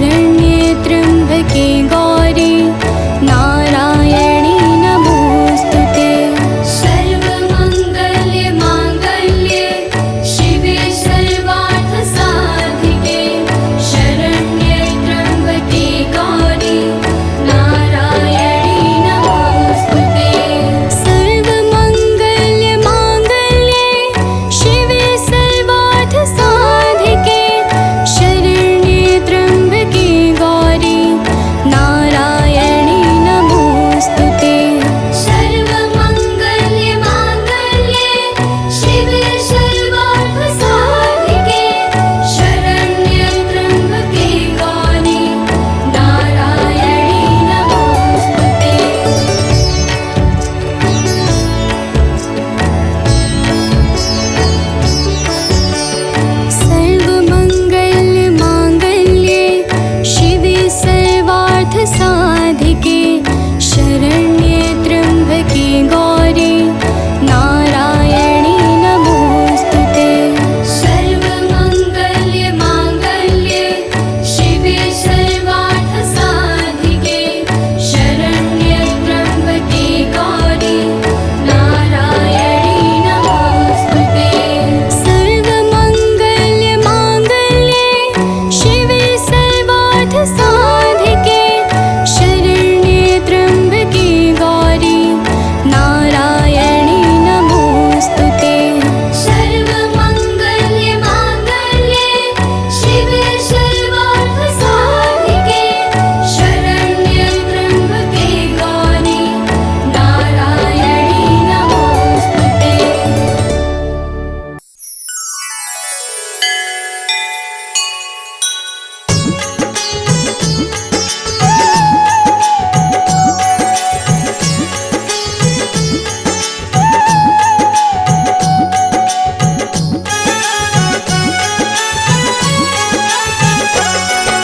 शरण्ये त्र्यम्बके गौरी नारायणी नमोस्तुते। सर्वमङ्गल्ये माङ्गल्ये शिवे सर्वार्थसाधिके शरण्ये त्र्यम्बके गौरी नारायणी नमोस्तुते। सर्वमङ्गल्ये माङ्गल्ये शिवे सर्वार्थसाधिके शरण्ये त्र्यम्बके गौरी नारायणी नमोस्तुते। सर्वमङ्गल्ये माङ्गल्ये शिवे सर्वार्थसाधिके शरण्ये त्र्यम्बके गौरी नारायणी नमोस्तुते। सर्वमङ्गल्ये माङ्गल्ये शिवे सर्वार्थसाधिके शरण्ये त्र्यम्बके गौरी नारायणी नमोस्तुते। सर्वमङ्गल्ये माङ्गल्ये शिवे सर्वार्थसाधिके शरण्ये त्र्यम्बके गौरी नारायणी नमोस्तुते। सर्वमङ्गल्ये माङ्गल्ये शिवे सर्वार्थसाधिके शरण्ये त्र्यम्बके गौरी नारायणी नमोस्तुते। सर्वमङ्गल्ये माङ्गल्ये शिवे सर्वार्थसाधिके शरण्ये त्र्यम्बके गौरी नारायणी नमोस्तुते।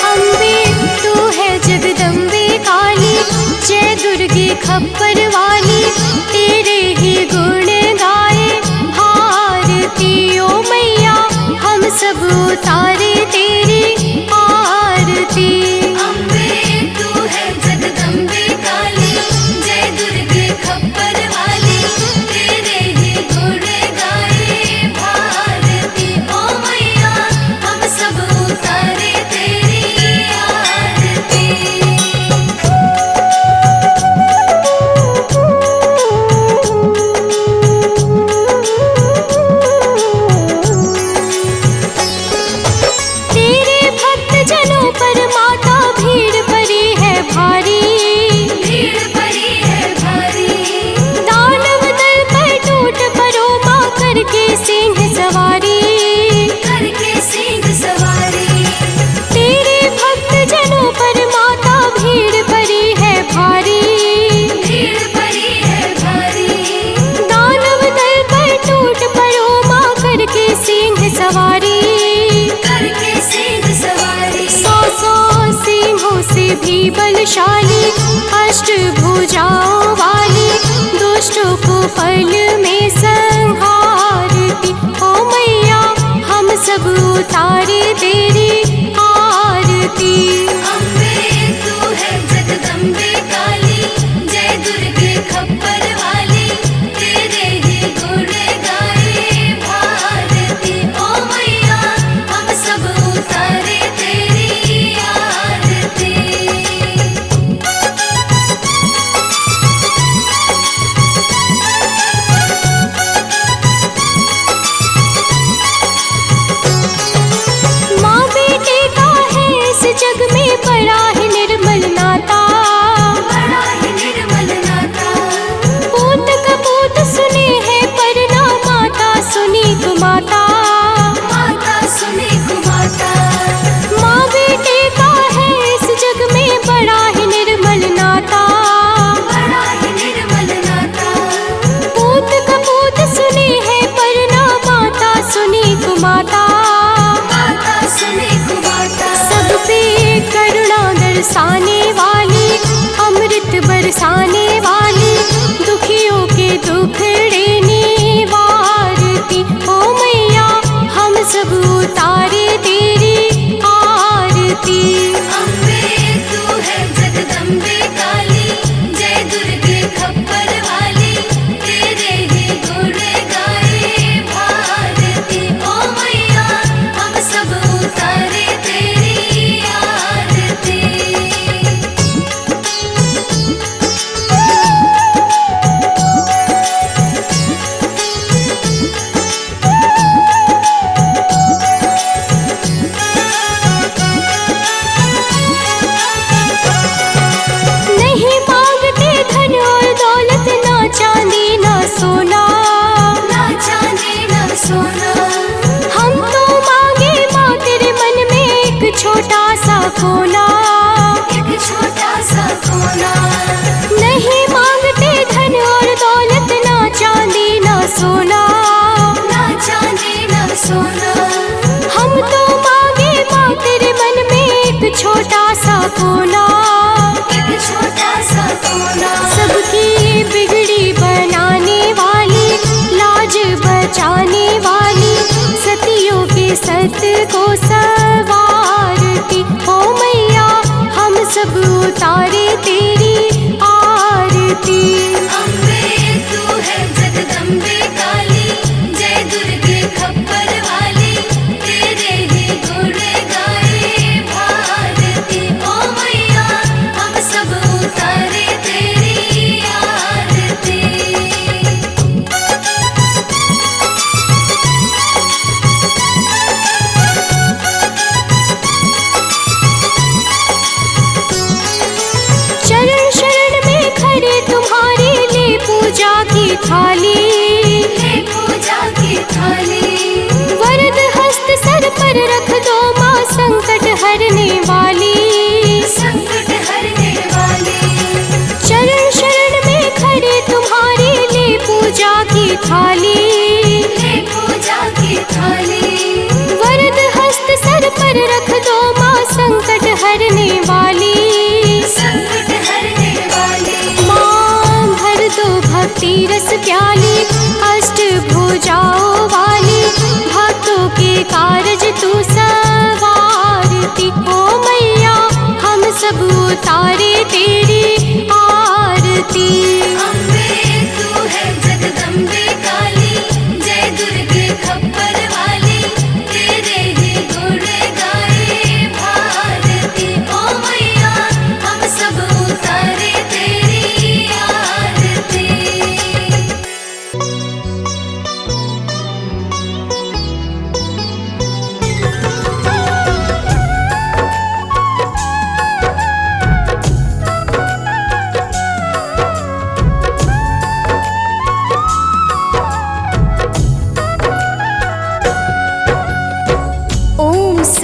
अम्बे तू है जगदम्बे काली, जय दुर्गे खप्पर वाली, तेरे ही गुण गाए भारती ओ मैया, हम सब उतारे तेरी आरती। अम्बे तू है जगदम्बे काली, जय दुर्गे खप्पर वाली, तेरे ही गुण गाए भारती ओ मैया, हम सब उतारे तेरी आरती। तेरे भक्त जनों पर माता भीड़ पड़ी है भारी, भीड़ पड़ी है भारी। दानव दल पर टूट पड़ो माँ, करके सिंह सवारी, करके सिंह सवारी। तेरे भक्त जनों पर माता भीड़ पड़ी है भारी, भीड़ पड़ी है भारी। दानव दल पर टूट पड़ो माँ, करके सिंह सवारी, करके सिंह सवारी। सौ सौ सिंहों से भी बलशाली, अष्टभुजाओं वाली, दुष्टों को पल में संहारती ओ मैया, हम सब उतारे तेरी आरती। अम्बे तू है जगदम्बे काली, जय दुर्गे खप्पर वाली, तेरे ही गुण गाए भारती ओ मैया, हम सब उतारे तेरी आरती। माँ बेटे का है इस जग में बड़ा ही निर्मल नाता, बड़ा ही निर्मल नाता। पूत कपूत सुने हैं पर ना माता सुनी कुमाता, माता सुनी कुमाता। माँ बेटे का है इस जग में बड़ा ही निर्मल नाता, बड़ा ही निर्मल नाता। पूत कपूत सुने हैं पर ना माता सुनी कुमाता, माता सुनी कुमाता। सब पे करुणा दर्शाने वाली, अमृत बरसाने वाली, दुखियों के दुखड़े निवारती ओ मैया, हम सब उतारे तेरी आरती।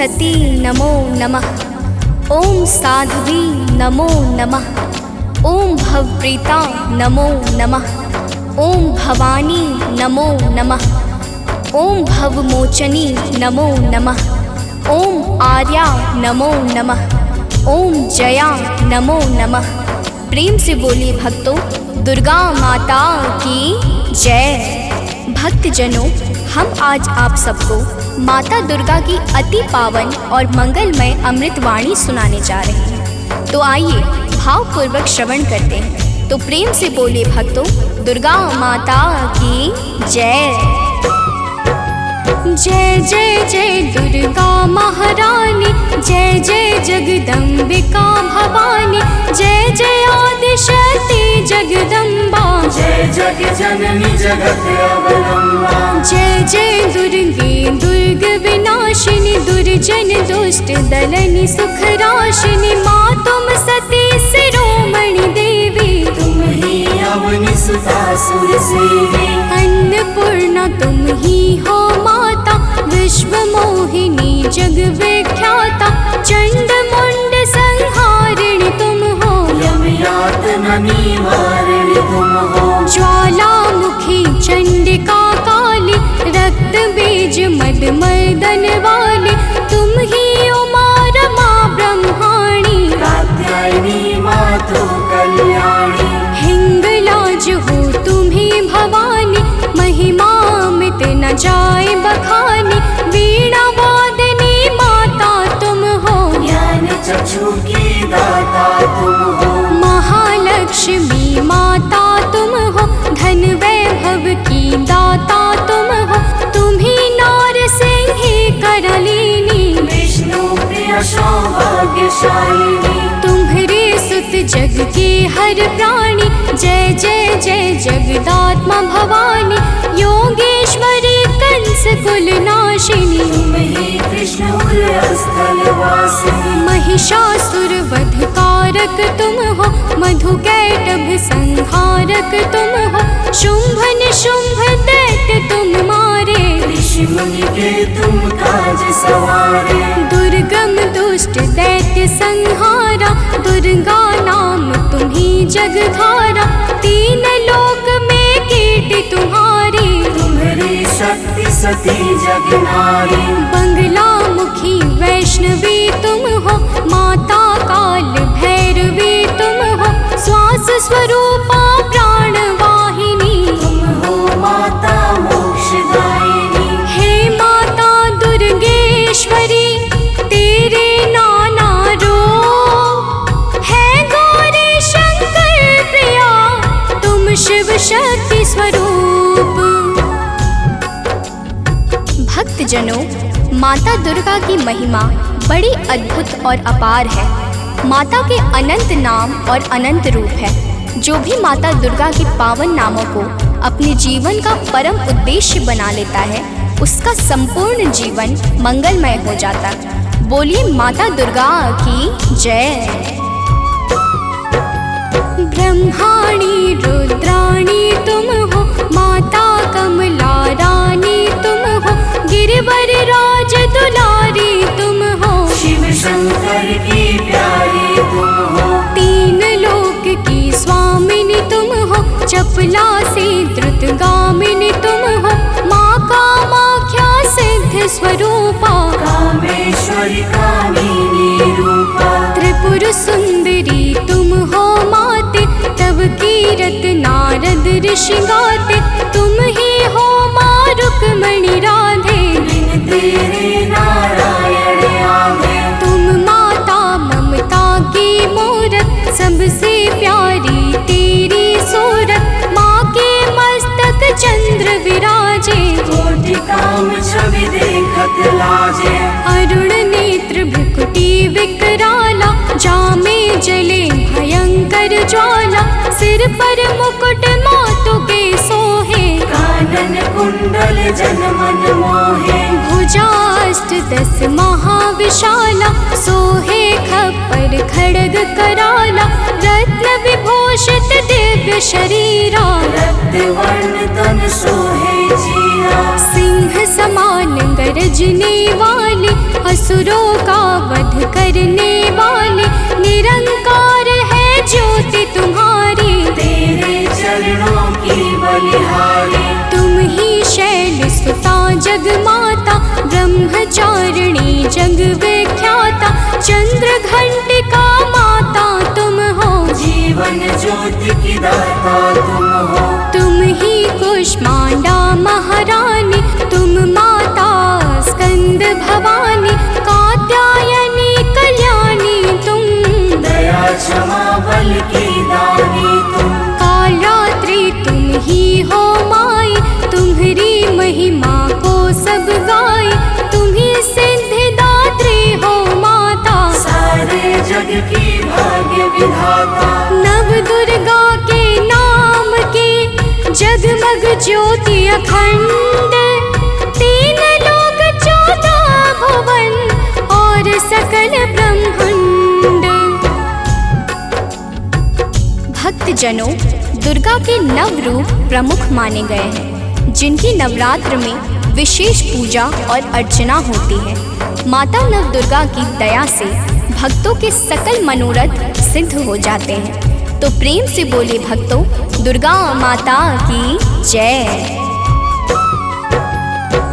सती नमो नमः। ओम साध्वी नमो नमः। ओम भवप्रीता नमो नमः। ओम भवानी नमो नमः। ओम भवमोचनी नमो नमः। ओम आर्या नमो नमः। ओम जया नमो नमः। प्रेम से बोलिए भक्तों, दुर्गा माता की जय। भक्तजनों, हम आज आप सबको माता दुर्गा की अति पावन और मंगलमय अमृतवाणी सुनाने जा रहे हैं। तो आइए भावपूर्वक श्रवण करते हैं। तो प्रेम से बोलिए भक्तों, दुर्गा माता की जय। जय जय जय दुर्गा महारानी, जय जय जगदम्बिका भवानी, जय जय आदिशक्ति जगदम्बा, जय जग जननी जगत अवलंबा। जय जय दुर्गे दुर्ग विनाशिनी, दुर्जन दुष्ट दलनी सुख राशिनी, माँ तुम सती शिरोमणि देवी, तुम ही अवनि सुता सुर सेवी। अन्नपूर्णा तुम ही हो माता, विश्व मोहिनी जग विख्याता, चंड मुंड संहारिणी तुम हो, यम यातना निवारिणी तुम हो। ज्वालामुखी चंडिका काली, रक्त बीज मद मर्दन वाली, तुम ही उमा रमा ब्रह्माणी, कात्यायनी मातु कल्याणी। हिंगलाज हो तुम्ही भवानी, महिमा मिट न जाए बखानी, वीणा वादनी माता तुम हो, ज्ञान चक्षु की दाता तुम हो। महालक्ष्मी माता तुम हो, धन वैभव की दाता तुम हो, तुम्ही नार सिंही करलिनी, विष्णु प्रिय सौभाग्यशालिनी। तुम्हारे सुत जग के हर प्राणी, जय जय जय जगदात्मा भवानी, योगेश्वरी कंस कुल नाशिनी, तुम ही कृष्ण स्थल वासिनी। महिषासुर वध कारक तुम हो, मधु कैटभ संहारक तुम हो, शुंभ निशुंभ दैत्य तुम मारे, ऋषि मुनि के तुम काज सवारे। दुर्गम दुष्ट दैत्य संहारा, दुर्गा नाम तुम्ही जगधारा, तीन लोक में कीर्ति तुम्हारी, तुम्हारी शक्ति सती जग नारी। बंगला मुखी वैष्णवी तुम हो, माता काल भैरवी तुम हो, श्वास स्वरूपा प्राण वाहिनी, तुम हो माता मोक्षदायिनी। हे माता दुर्गेश्वरी, तेरे नाना रूप है गौरी शंकर प्रिया, तुम शिव शक्ति स्वरूप। भक्तजनों, माता दुर्गा की महिमा बड़ी अद्भुत और अपार है। माता के अनंत नाम और अनंत रूप है। जो भी माता दुर्गा के पावन नामों को अपने जीवन का परम उद्देश्य बना लेता है, उसका संपूर्ण जीवन मंगलमय हो जाता। बोलिए माता दुर्गा की जय। ब्रह्माणी रुद्राणी तुम हो, माता कमला रानी तुम हो, गिरिवर राज दुलारी तुम हो, शिव शंकर की प्यारी तुम हो। तीन लोक की स्वामिनी तुम हो, चपला से द्रुतगामिनी तुम हो, माँ कामाख्या सिद्ध स्वरूपा, कामेश्वरी कामिनी रूपा। त्रिपुर सुंदरी तुम हो माते, तब कीरत नारद ऋषि गाते, तुम ही हो माँ रुक्मणी राधे, बिन तेरे नारायण आगे। तुम माता ममता की मूरत, सबसे प्यारी तेरी सूरत, माँ के मस्तक चंद्र विराजे, कोटि काम छवि देखत लाजे। अरुण नेत्र भ्रुकुटी विकराला, जामे जले भयंकर ज्वाला, सिर पर मुकुट मातु के सोहे, कानन कुंडल जन मन मोहे। भुजाष्ट दस महाविशाला, सोहे खप्पर खड्ग कराला, रत्न विभूषित दिव्य दिव्य शरीरा, रक्त वर्ण तन सोहे जीरा। सिंह समान गरजने वाले, असुरों का वध करने वाले, निरंकार है ज्योति तुम्हारी। तेरे चरणों की बलिहारी, तुम ही शैल सुता जग माता, ब्रह्मचारिणी जग विख्याता, चंद्र घंटिका माता तुम हो। जीवन ज्योति की दाता तुम हो। तुम ही कुष्मांडा महारानी, तुम माता स्कंद भवानी, कात्यायनी कल्याणी तुम। दया क्षमा बल की दानी तुम। कालरात्रि तुम ही हो माई, तुम्हारी महिमा को सब गाए, तुम ही सिद्धिदात्री हो माता। सारे जग की भाग्य विधाता, नव दुर्गा के नाम की जगमग ज्योति अखंड, तीन लोक 14 भुवन और सकल ब्रह्मांड। भक्तजनों, दुर्गा के नव रूप प्रमुख माने गए हैं, जिनकी नवरात्र में विशेष पूजा और अर्चना होती है। माता नव दुर्गा की दया से भक्तों के सकल मनोरथ सिद्ध हो जाते हैं। तो प्रेम से बोले भक्तों, दुर्गा माता की जय।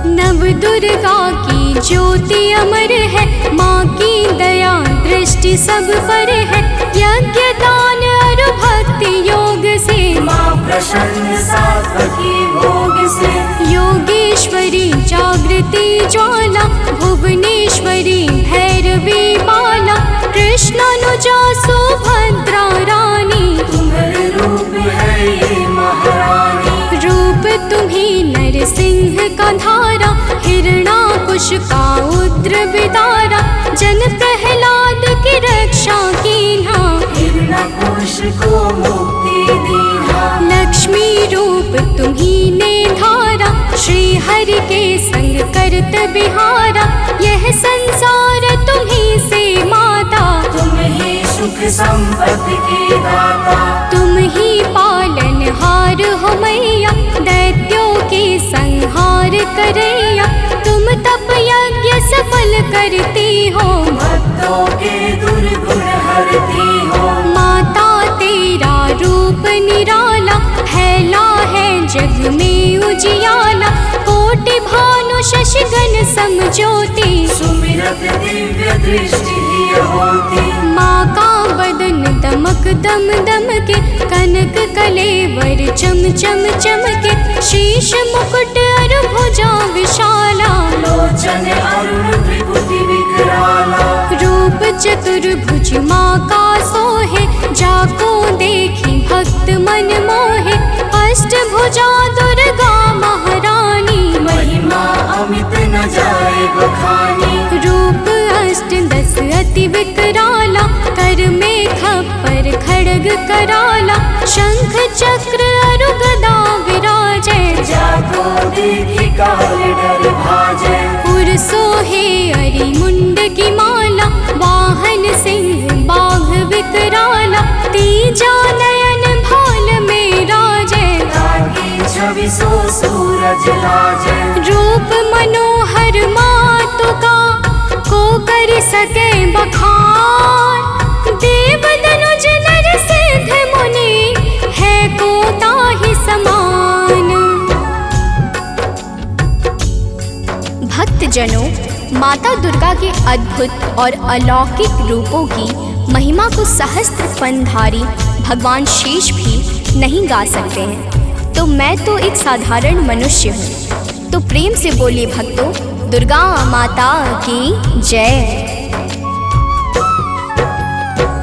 नव दुर्गा की ज्योति अमर है, माँ की दया दृष्टि सब पर है। यज्ञ दान और भक्ति योग से, माँ प्रसन्न सात्वकी भोग से। योगेश्वरी जागृति ज्वाला, भुवनेश्वरी भैरवी बाला, कृष्णानुजा सुभद्रा रानी। तुम्हारे रूप है ये महारानी, रूप तुम्ही नरसिंह का धारा, हिरणाकुश का उग्र विदारा, जन प्रहलाद की रक्षा कीन्हा। हिरण्यकुश को मुक्ति दीना। लक्ष्मी रूप तुम्ही ने धारा, श्री हरि के संग करत बिहारा, यह संसार तुम्ही से माता। तुम ही सुख संपत्ति की दाता, तुम ही पालनहार हो मैया, दैत्यों के संहार करैया, तुम तप यज्ञ सफल करती हो। भक्तों के दुर्गुण हरती हो। माता तेरा रूप निराला, फैला है जग में उजियाला, कोटि भानु शशिगण समज्योति। सुमिरत दिव्य दृष्टि ही होती, माँ का बदन दमक दम दम के, कनक कलेवर चम चम चमके, शीश मुकुट और भुजा विशाला, लोचन अरुण त्रिपुटी विकराला। रूप चतुर्भुज माँ का सोहे, जाको देखी भक्त मन मोहे, अष्टभुजा दुर्गा महारानी। महिमा अमित न जाए बखानी, रूप अष्ट 10 अति विकराला, कर में खप्पर खड़ग कराला, शंख चक्र और गदा विराजे। जाको देखी काल डर भाजे, उर सोहे अरि मुंड की माला, वाहन सिंह बाघ विकराला, तीजा नयन भाल में राजे। ताकि छवि सो सूरज लाजे, रूप मनोहर मातु का, को कर सके बखान, देव दनुज नर सिद्ध मुनि, है को ताहि समान। भक्तजनों, माता दुर्गा के अद्भुत और अलौकिक रूपों की महिमा को सहस्त्र फनधारी भगवान शेष भी नहीं गा सकते हैं। तो मैं तो एक साधारण मनुष्य हूँ। तो प्रेम से बोलिए भक्तों, दुर्गा माता की जय।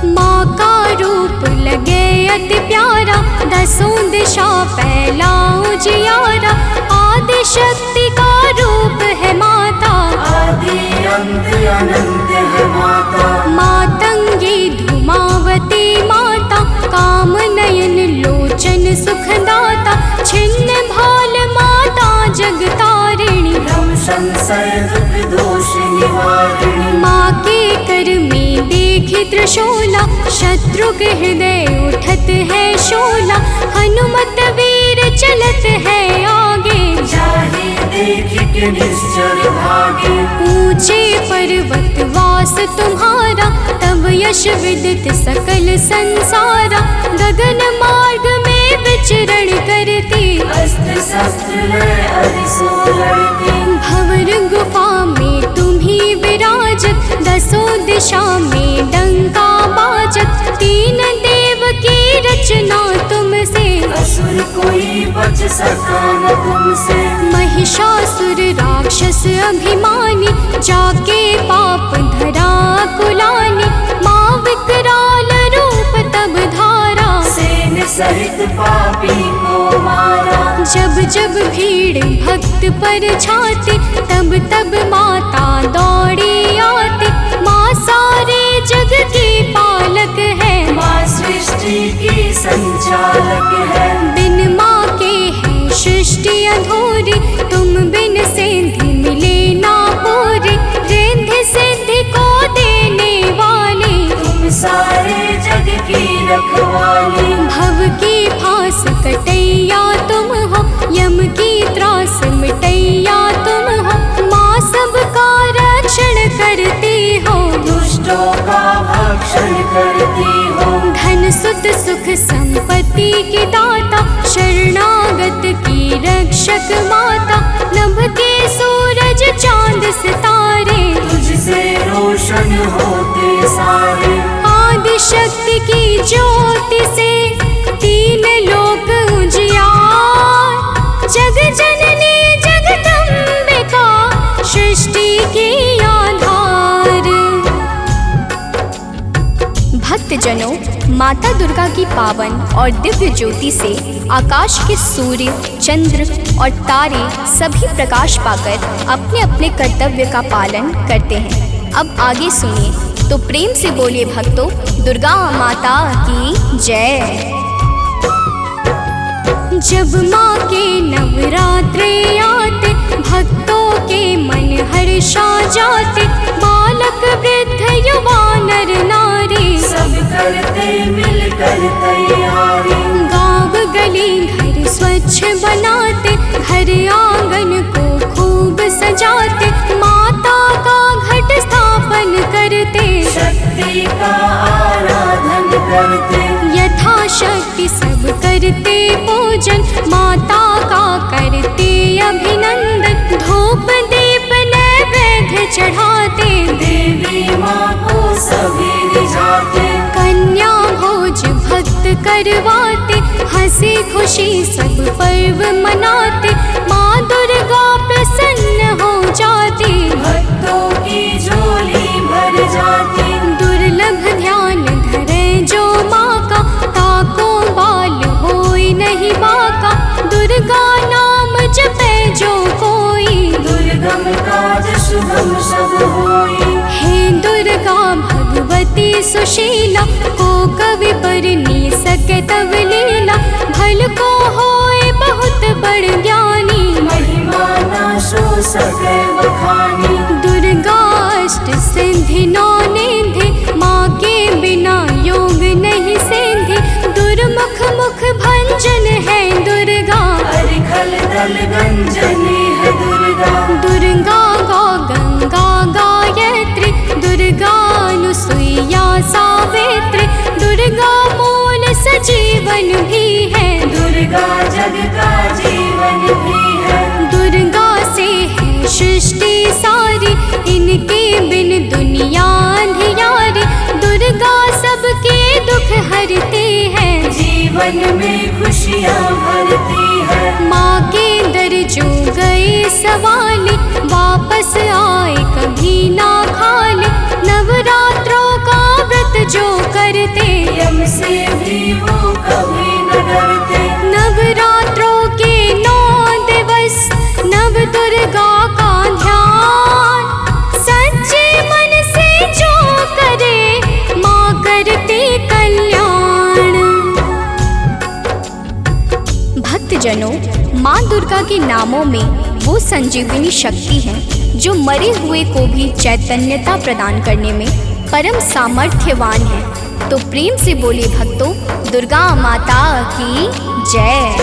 माँ का रूप लगे अति प्यारा, 10 दिशा फैला उजियारा, आदि शक्ति का रूप है माता। आदि अंत अनंत है माता, मातंगी धूमावती माता, काम नयन लोचन सुखदाता, छिन्न भाल माता जगतारिणी। भ्रम संशय दुख दोष निवारिणी, माँ के कर में देखी त्रिशूला, शत्रु के हृदय उठत है शोला। हनुमत वीर चलत है आगे, जाहि देख के निश्चर भागे। ऊंचे पर्वत वास तुम्हारा, तब यश विदित सकल संसारा। गगन मार्ग में विचरण करती, अस्त्र शस्त्र लय अरिसो लड़ती। भंवर गुफा में तुम्ही विराजत, दसों दिशा में डंका बाजत। तीन देव की रचना तुमसे, असुर कोई बच सका न तुमसे। महिषासुर राक्षस अभिमानी, जाके पाप धरा कुलानी। माँ विकराल रूप तब धारा, सेन सहित पापी को मारा। जब जब भीड़ भक्त पर छाती, तब तब माता दौड़ी आती। माँ सारे जग की पालक है, माँ सृष्टि की संचालक है। बिन माँ के है सृष्टि अधूरी, तुम बिन सिद्धि मिले ना पूरी। रिद्धि सिद्धि को देने वाली, तुम सारे जग की रखवाली। भव की फांस कटैया तुम हो, यम की त्रास मिटैया तुम हो। माँ सबका रक्षण करती हो, दुष्टों का भक्षण करती हो। धन सुत सुख संपत्ति की दाता, शरणागत की रक्षक माता। नभ के सूरज चांद सितारे, तुझसे रोशन होते सारे। आदि शक्ति की ज्योति से तीन लोक उजियार। जग जननी जगदम्बिका, सृष्टि की आधार। भक्तजनों, माता दुर्गा की पावन और दिव्य ज्योति से आकाश के सूर्य, चंद्र और तारे सभी प्रकाश पाकर अपने अपने कर्तव्य का पालन करते हैं। अब आगे सुनिए, तो प्रेम से बोलिए भक्तों, दुर्गा माता की जय। जब माँ के नवरात्रे आते, भक्तों के मन हर्षा जाते। बालक वृद्ध युवा नर नारी, सब करते मिलकर तैयारी। गाँव गली घर स्वच्छ बनाते, घर आंगन को खूब सजाते। माता का घट स्थापन करते, शक्ति का आराधन करते। यथाशक्ति सब करते पूजन, माता का करते अभिनंदन। धूप दीप नैवेद्य चढ़ाते, देवी माँ को सभी रिझाते। कन्या भोज भक्त करवाते, हंसी खुशी सब पर्व मनाते। माँ दुर्गा प्रसन्न हो जाती, भक्तों की झोली भर जाती। दुर्लभ ध्यान धरे जो माँ का, ताको बाल होई नहीं बाका। दुर्गा नाम जपे जो कोई, दुर्गम काज शुभम सब होई। हे दुर्गा भगवती सुशीला, को कवि बरनी सके तब लीला। भल को होए बहुत बड़ ज्ञानी, महिमा न सो सके बखानी। दुर्गा अष्ट सिद्धि नौ निधि, माँ के बिना योग नहीं सिद्धि। दुर्मुख मुख भंजन है दुर्गा, अरिखल दल गंजनी है दुर्गा। दुर्गा गौ गंगा गायत्री, दुर्गा अनुसुईया सावित्री। दुर्गा मूल सजीवन भी है, दुर्गा जग का जीवन भी है। दुर्गा से है सृष्टि सारी, इनके बिन दुनिया अंधियारी। दुर्गा सबके दुख हरती है, जीवन में खुशियाँ भरती है। माँ के दर जो गए सवाली, वापस आए कभी ना खाली। नवरात्रों का व्रत जो करते, यम से भी वो कभी न डरते। नवरात्रों के 9 दिवस, नव दुर्गा का ध्यान। सच्चे मन से जो करे, माँ करते कल्याण। भक्तजनों, माँ दुर्गा के नामों में वो संजीवनी शक्ति है, जो मरे हुए को भी चैतन्यता प्रदान करने में परम सामर्थ्यवान है। तो प्रेम से बोलिए भक्तों, दुर्गा माता की जय।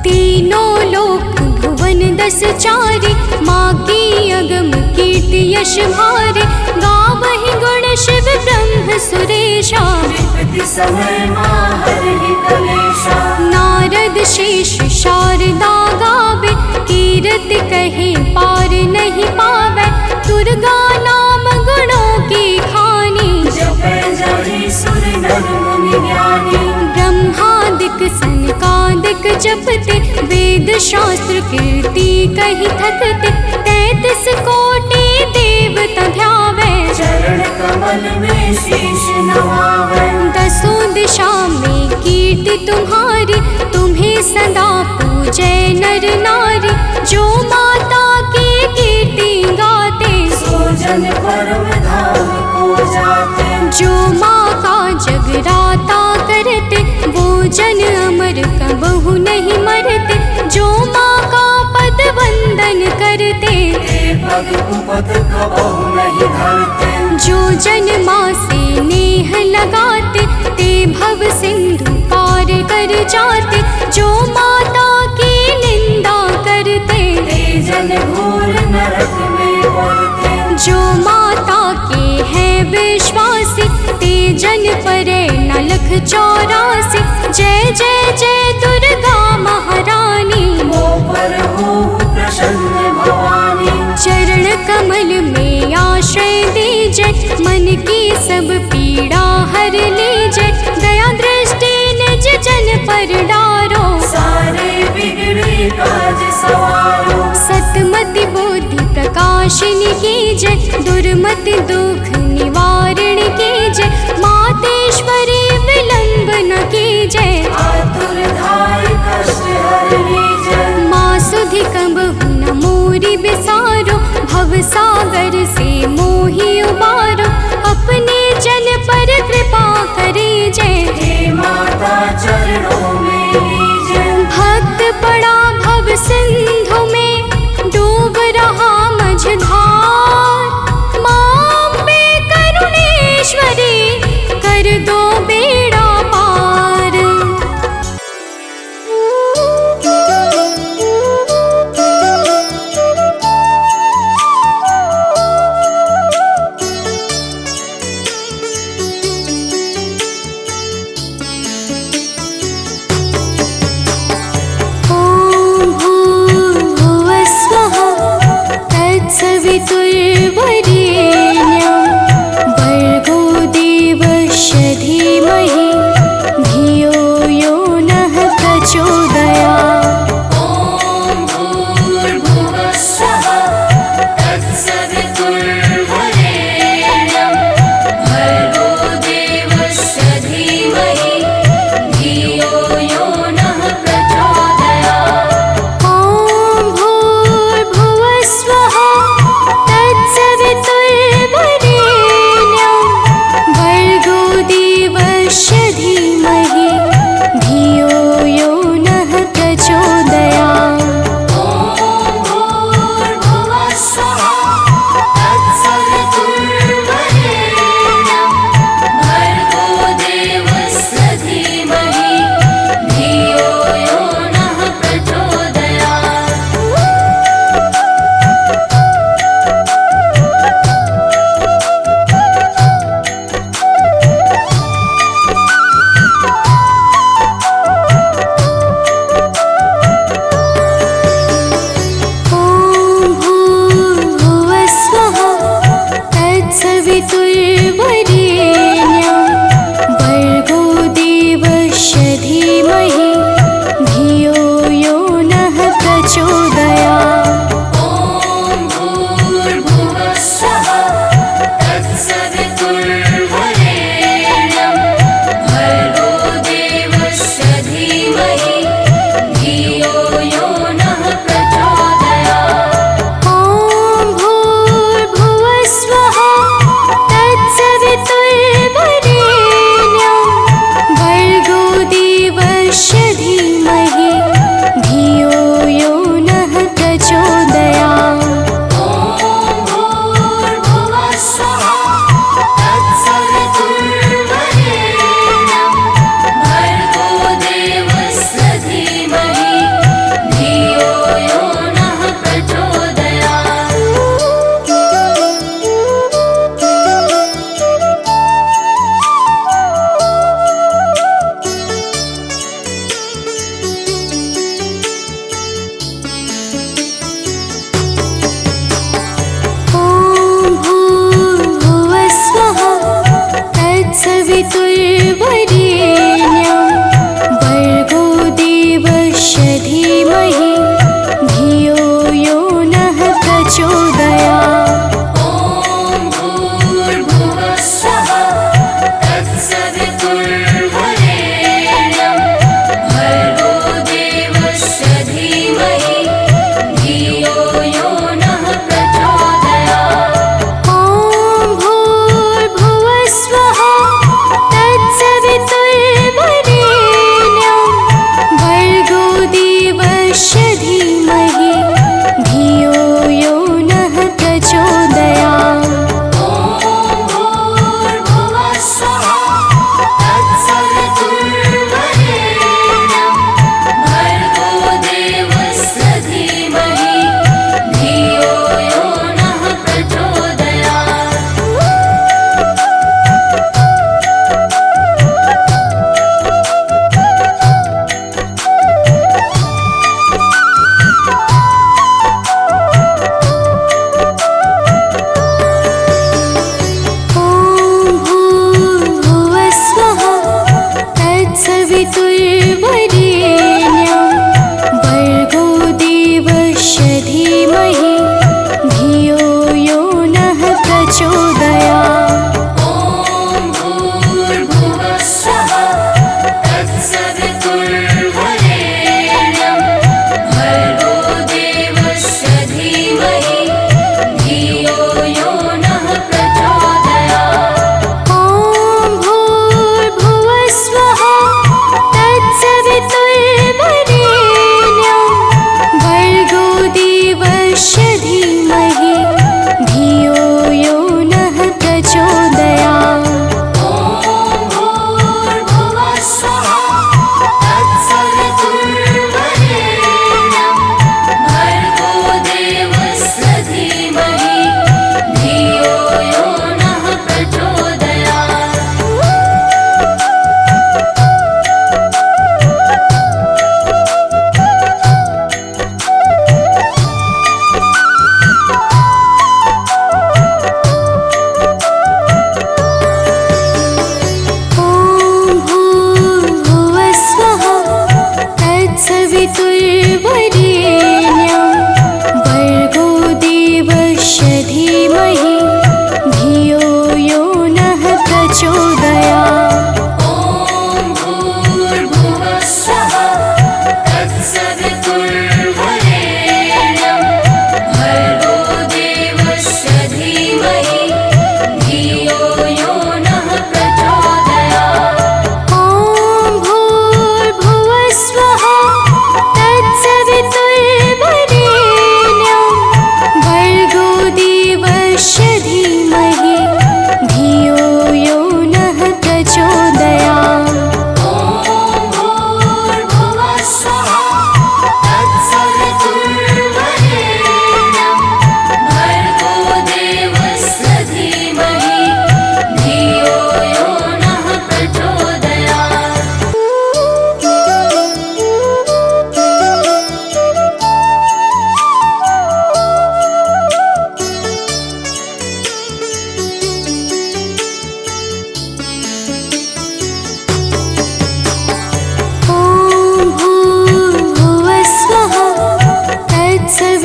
तीनों लोक भुवन 10 चारि, माँ की अगम कीर्ति यश भारे। गावहि गुण शिव ब्रह्म सुरेशा, विपत्ति समय माँ हरहि कलेशा। नारद शेष शारदा गावे, कीरति कहे पार नहीं पावे। दुर्गा नाम गुणों की खानी, जपै जाहि सुर नर मुनि ज्ञानी। ब्रह्मादिक सनकादिक जपते, वेद शास्त्र कीर्ति कही थकते। 33 कोटि देवता ध्यावे, चरण कमल में शीश नवावे। 10 दिशा में कीर्ति तुम्हारी, तुम्हें सदा पूजे नर नारी। जो माता की कीर्ति गाते, सो जन परम धाम को जाते। जो माँ का जगराता करते, वो जन अमर कबहु नहीं मरते। जो माँ का पद वंदन करते, ते पग कुपथ कबहु नहीं धरते। जो जन माँ से नेह लगाते, ते भव सिंधु पार कर जाते। जो माता की निंदा करते, ते जन घोर नरक में पड़ते। जो माता के हैं विश्वासी, ते जन परे न लख 84। जय जय जय दुर्गा महारानी, मो पर हो प्रसन्न भवानी। चरण कमल में आश्रय दीजे, मन की सब पीड़ा हर लीजे। दया दृष्टि निज जन पर डारो, सारे बिगड़े काज सवारो। सतमति बुद्धि प्रकाशिनी की जय, दुर्मति दुख निवारण की जय। मातेश्वरी विलंब न की जय, आतुर धाय कष्ट हर लीजय। माँ सुधि कबहु न मोरी बिसारो, भव सागर से मोहि उबारो। अपने जन पर कृपा करी जय, हे माता चरणों में लीजय। भक्त पड़ा भव सिंधु में, डूब रहा मझधार। माँ अम्बे करुणेश्वरी, कर दो बेड़ा पार। ॐ भूर्भुवः स्वः, तत्सवितुर्वरेण्यं। भर्गो देवस्य धीमहि, धियो यो नः प्रचोदयात्। ॐ भूर्भुवः स्वः, तत्सवितुर्वरेण्यं। भर्गो देवस्य धीमहि, धियो यो नः प्रचोदयात्। ॐ भूर्भुवः स्वः,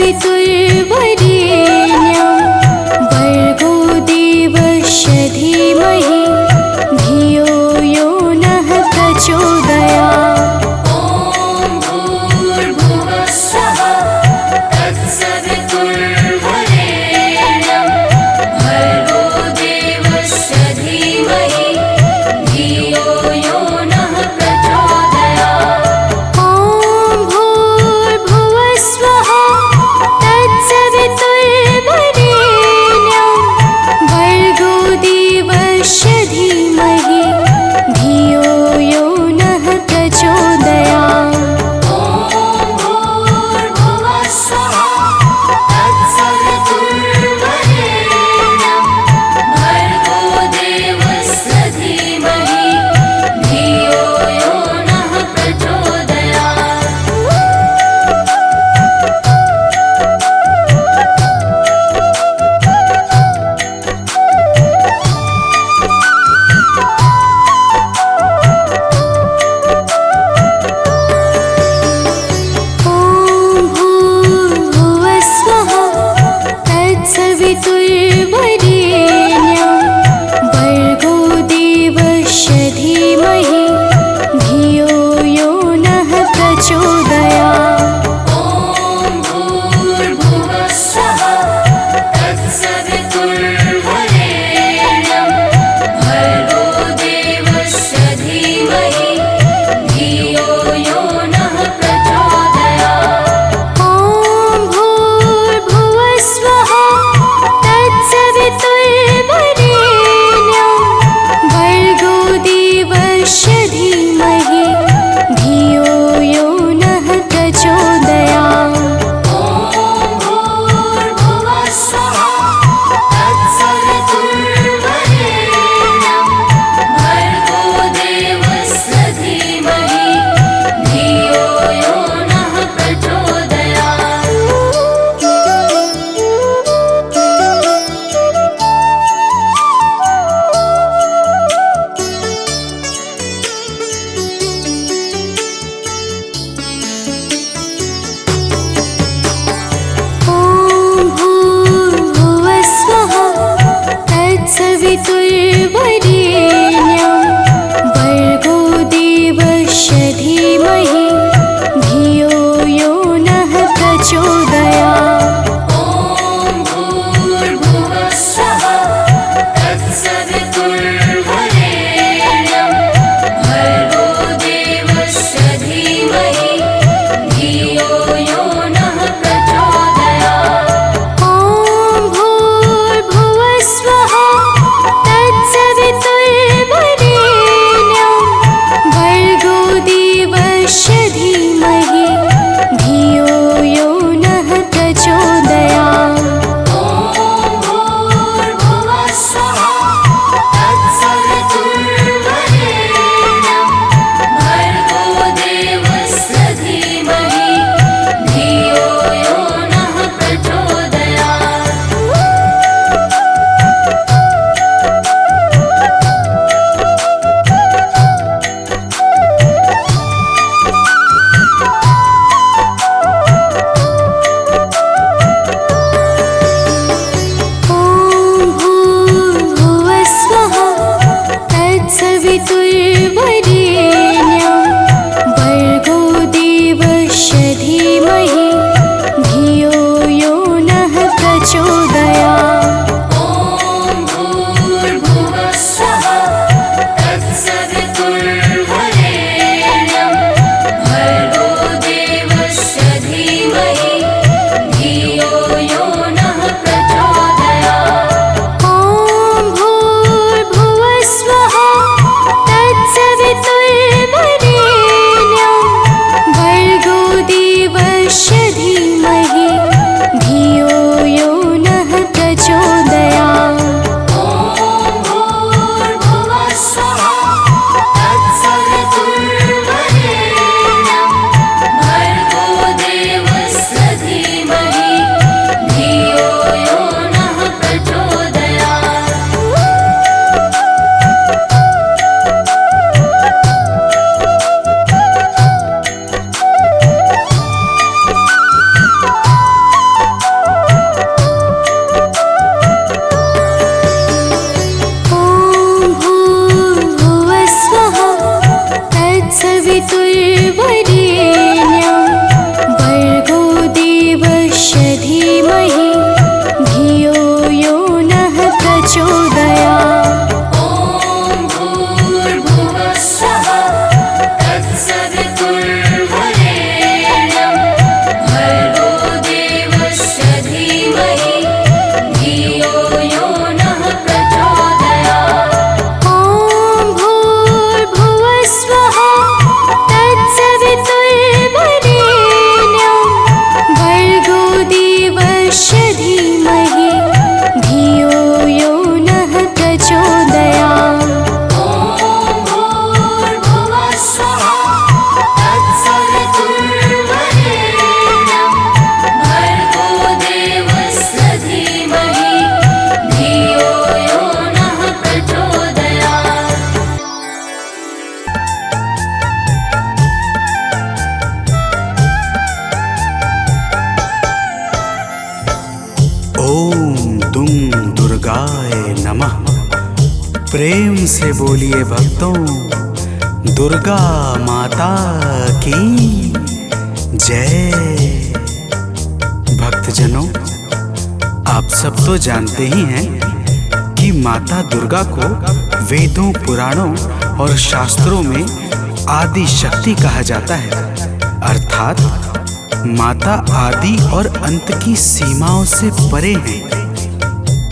तत्सवितुर्वरेण्यं भर्गो देवस्य धीमहि धियो यो नः प्रचोदयात्। ॐ भूर्भुवः स्वः तत्सवितुर्वरेण्यं भर्गो देवस्य धीमहि धियो यो नः प्रचोदयात्। ॐ भूर्भुवः स्वः तत्सवितुर्वरेण्यं प्रेम से बोलिए भक्तों, दुर्गा माता की जय। भक्तजनों, आप सब तो जानते ही हैं कि माता दुर्गा को वेदों, पुराणों और शास्त्रों में आदि शक्ति कहा जाता है, अर्थात माता आदि और अंत की सीमाओं से परे हैं।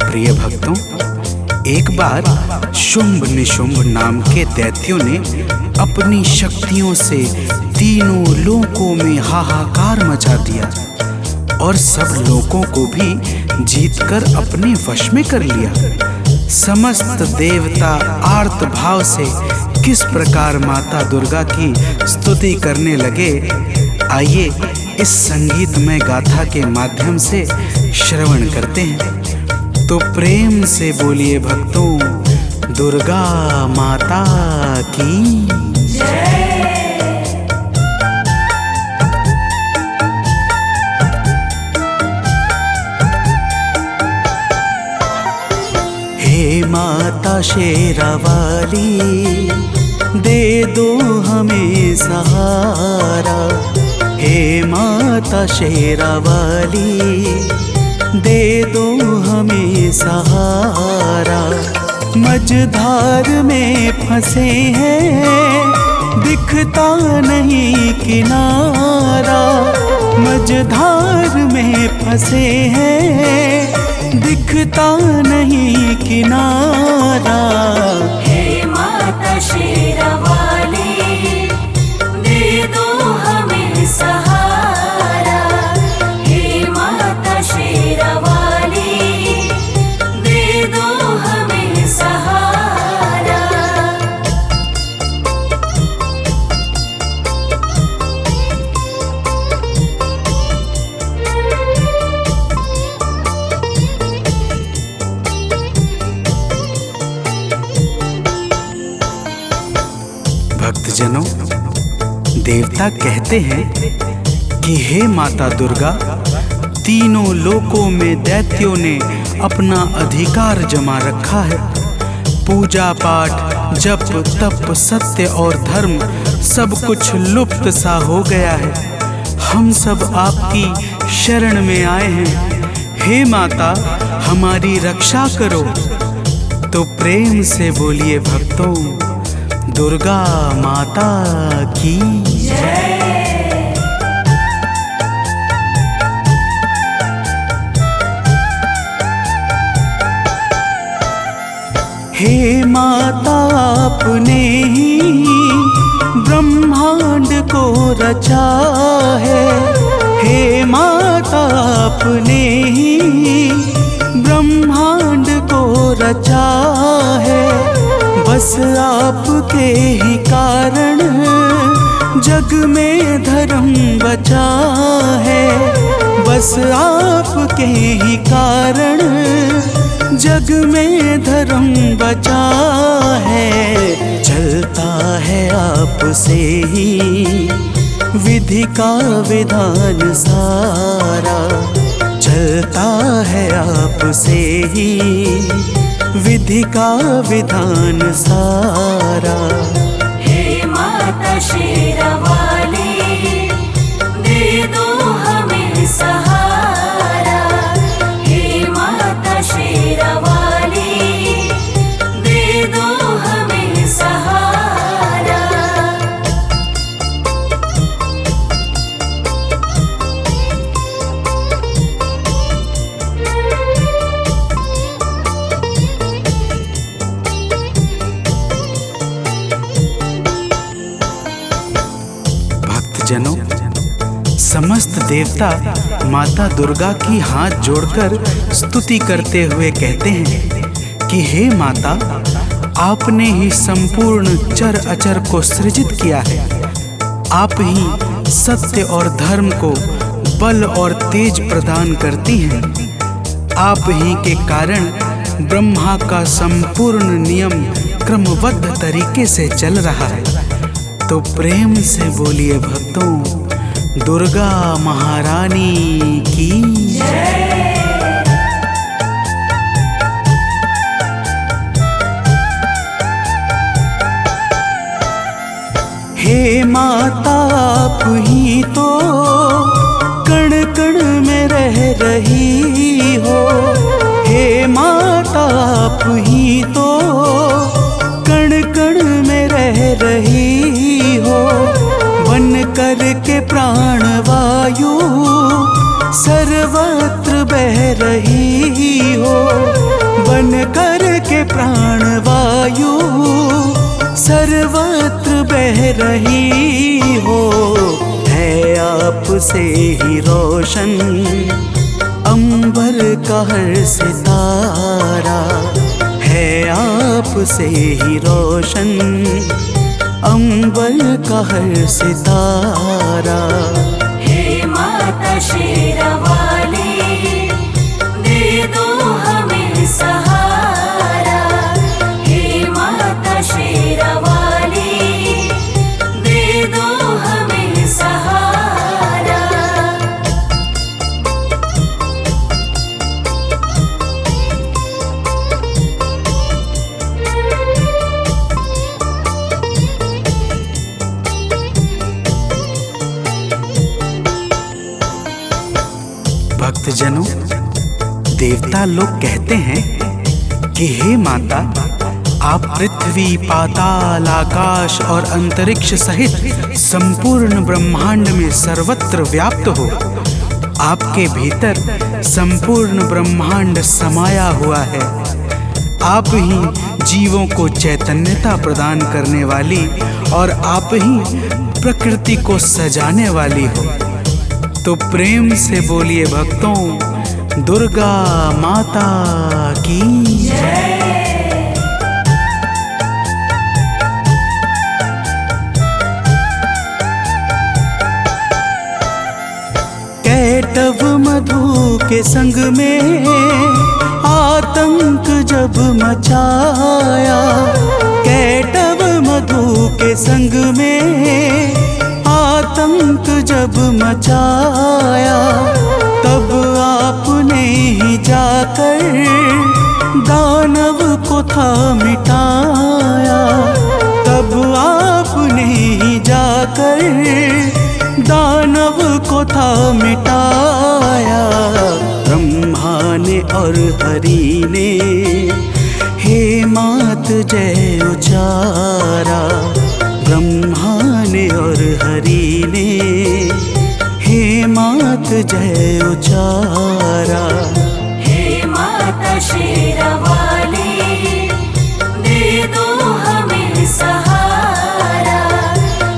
प्रिय भक्तों, एक बार शुंभ निशुंभ नाम के दैत्यों ने अपनी शक्तियों से तीनों लोकों में हाहाकार मचा दिया और सब लोगों को भी जीतकर अपने वश में कर लिया। समस्त देवता आर्त भाव से किस प्रकार माता दुर्गा की स्तुति करने लगे, आइए इस संगीतमय गाथा के माध्यम से श्रवण करते हैं। तो प्रेम से बोलिए भक्तों, दुर्गा माता की जय। हे माता शेरावाली, दे दो हमें सहारा। हे माता शेरावाली, दे दो हमें सहारा। मझधार में फंसे हैं, दिखता नहीं किनारा। मझधार में फंसे हैं, दिखता नहीं किनारा। हे माता शेरावाली, दे दो हमें सहारा। हे माता शेरावाली, दे दो हमें सहारा। भक्तजनों, देवता कहते हैं कि हे माता दुर्गा, तीनों लोकों में दैत्यों ने अपना अधिकार जमा रखा है। पूजा पाठ, जप तप, सत्य और धर्म सब कुछ लुप्त सा हो गया है। हम सब आपकी शरण में आए हैं। हे माता, हमारी रक्षा करो। तो प्रेम से बोलिए भक्तों, दुर्गा माता की जय। हे माता, आपने ही ब्रह्मांड को रचा है। हे माता, आपने ही ब्रह्मांड को रचा है। बस आपके ही कारण जग में धर्म बचा है। बस आपके ही कारण जग में धर्म बचा है। चलता है आपसे ही विधि का विधान सारा। चलता है आपसे ही विधि का विधान सारा। हे माता शेरावाली, दे दो हमें सहारा। हे माता शेरावाली, दे दो हमें सहारा। जनों, समस्त देवता माता दुर्गा की हाथ जोड़कर स्तुति करते हुए कहते हैं कि हे माता, आपने ही संपूर्ण चर अचर को सृजित किया है। आप ही सत्य और धर्म को बल और तेज प्रदान करती हैं। आप ही के कारण ब्रह्मा का संपूर्ण नियम क्रमबद्ध तरीके से चल रहा है। तो प्रेम से बोलिए भक्तों, दुर्गा महारानी की जय। माता आप ही तो कण कण में रह रही हो। हे माता आप ही तो कण कण में रह रही हो। बन कर के प्राण वायु सर्वत्र बह रही हो। बन कर के प्राण वायु सर्वत्र बह रही हो। है आपसे ही रोशन अंबर का हर सितारा। है आपसे ही रोशन अंबर का हर सितारा। हे माता शेरावाली, दे दो हमें सहारा। हे माता शेरावाली, दे दो हमें सहारा। भक्तजनों, देवता लोग कहते हैं कि हे माता, आप पृथ्वी, पाताल, आकाश और अंतरिक्ष सहित संपूर्ण ब्रह्मांड में सर्वत्र व्याप्त हो। आपके भीतर संपूर्ण ब्रह्मांड समाया हुआ है। आप ही जीवों को चैतन्यता प्रदान करने वाली और आप ही प्रकृति को सजाने वाली हो। तो प्रेम से बोलिए भक्तों, दुर्गा माता की जय। कैटव मधु के संग में आतंक जब मचाया। कैटव मधु के संग में आतंक जब मचाया। तब आपने ही जाकर दानव को था मिटाया। तब आपने ही जाकर दानव को था मिटाया। ब्रह्मा ने और हरि ने हे मात जय उचारा। ब्रह्मा ने और हरि ने हे मात जय उचारा। हे माता शेरावाली, दे दो हमें सहारा।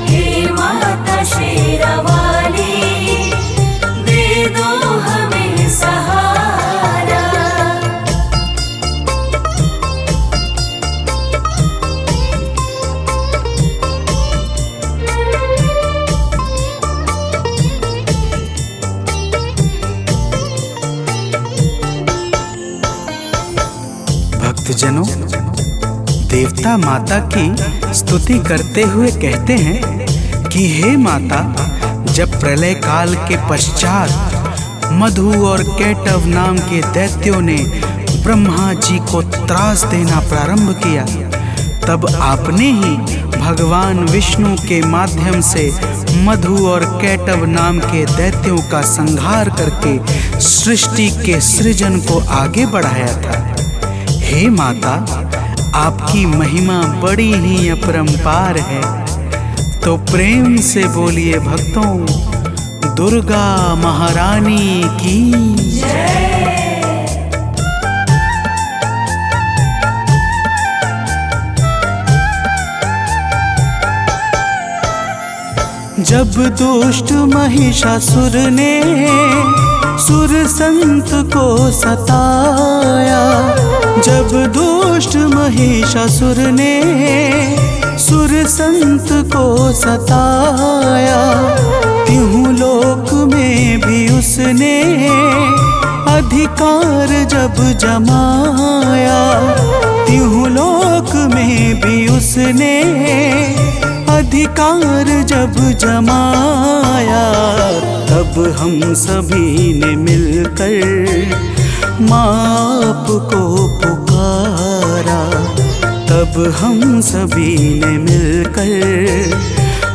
हे माता शेरावाली, दे दो हमें सहारा। भक्तजनों, देवता माता की स्तुति करते हुए कहते हैं कि हे माता, जब प्रलय काल के पश्चात मधु और कैटव नाम के दैत्यों ने ब्रह्मा जी को त्रास देना प्रारंभ किया, तब आपने ही भगवान विष्णु के माध्यम से मधु और कैटव नाम के दैत्यों का संहार करके सृष्टि के सृजन को आगे बढ़ाया था। हे माता, आपकी महिमा बड़ी ही अपरंपार है। तो प्रेम से बोलिए भक्तों, दुर्गा महारानी की जय। जब दुष्ट महिषासुर ने सुर संत को सताया। जब दुष्ट महिषासुर ने सुर संत को सताया। त्यों लोक में भी उसने अधिकार जब जमाया। त्यों लोक में भी उसने अधिकार जब जमाया। तब हम सभी ने मिलकर माप को पुकारा। तब हम सभी ने मिलकर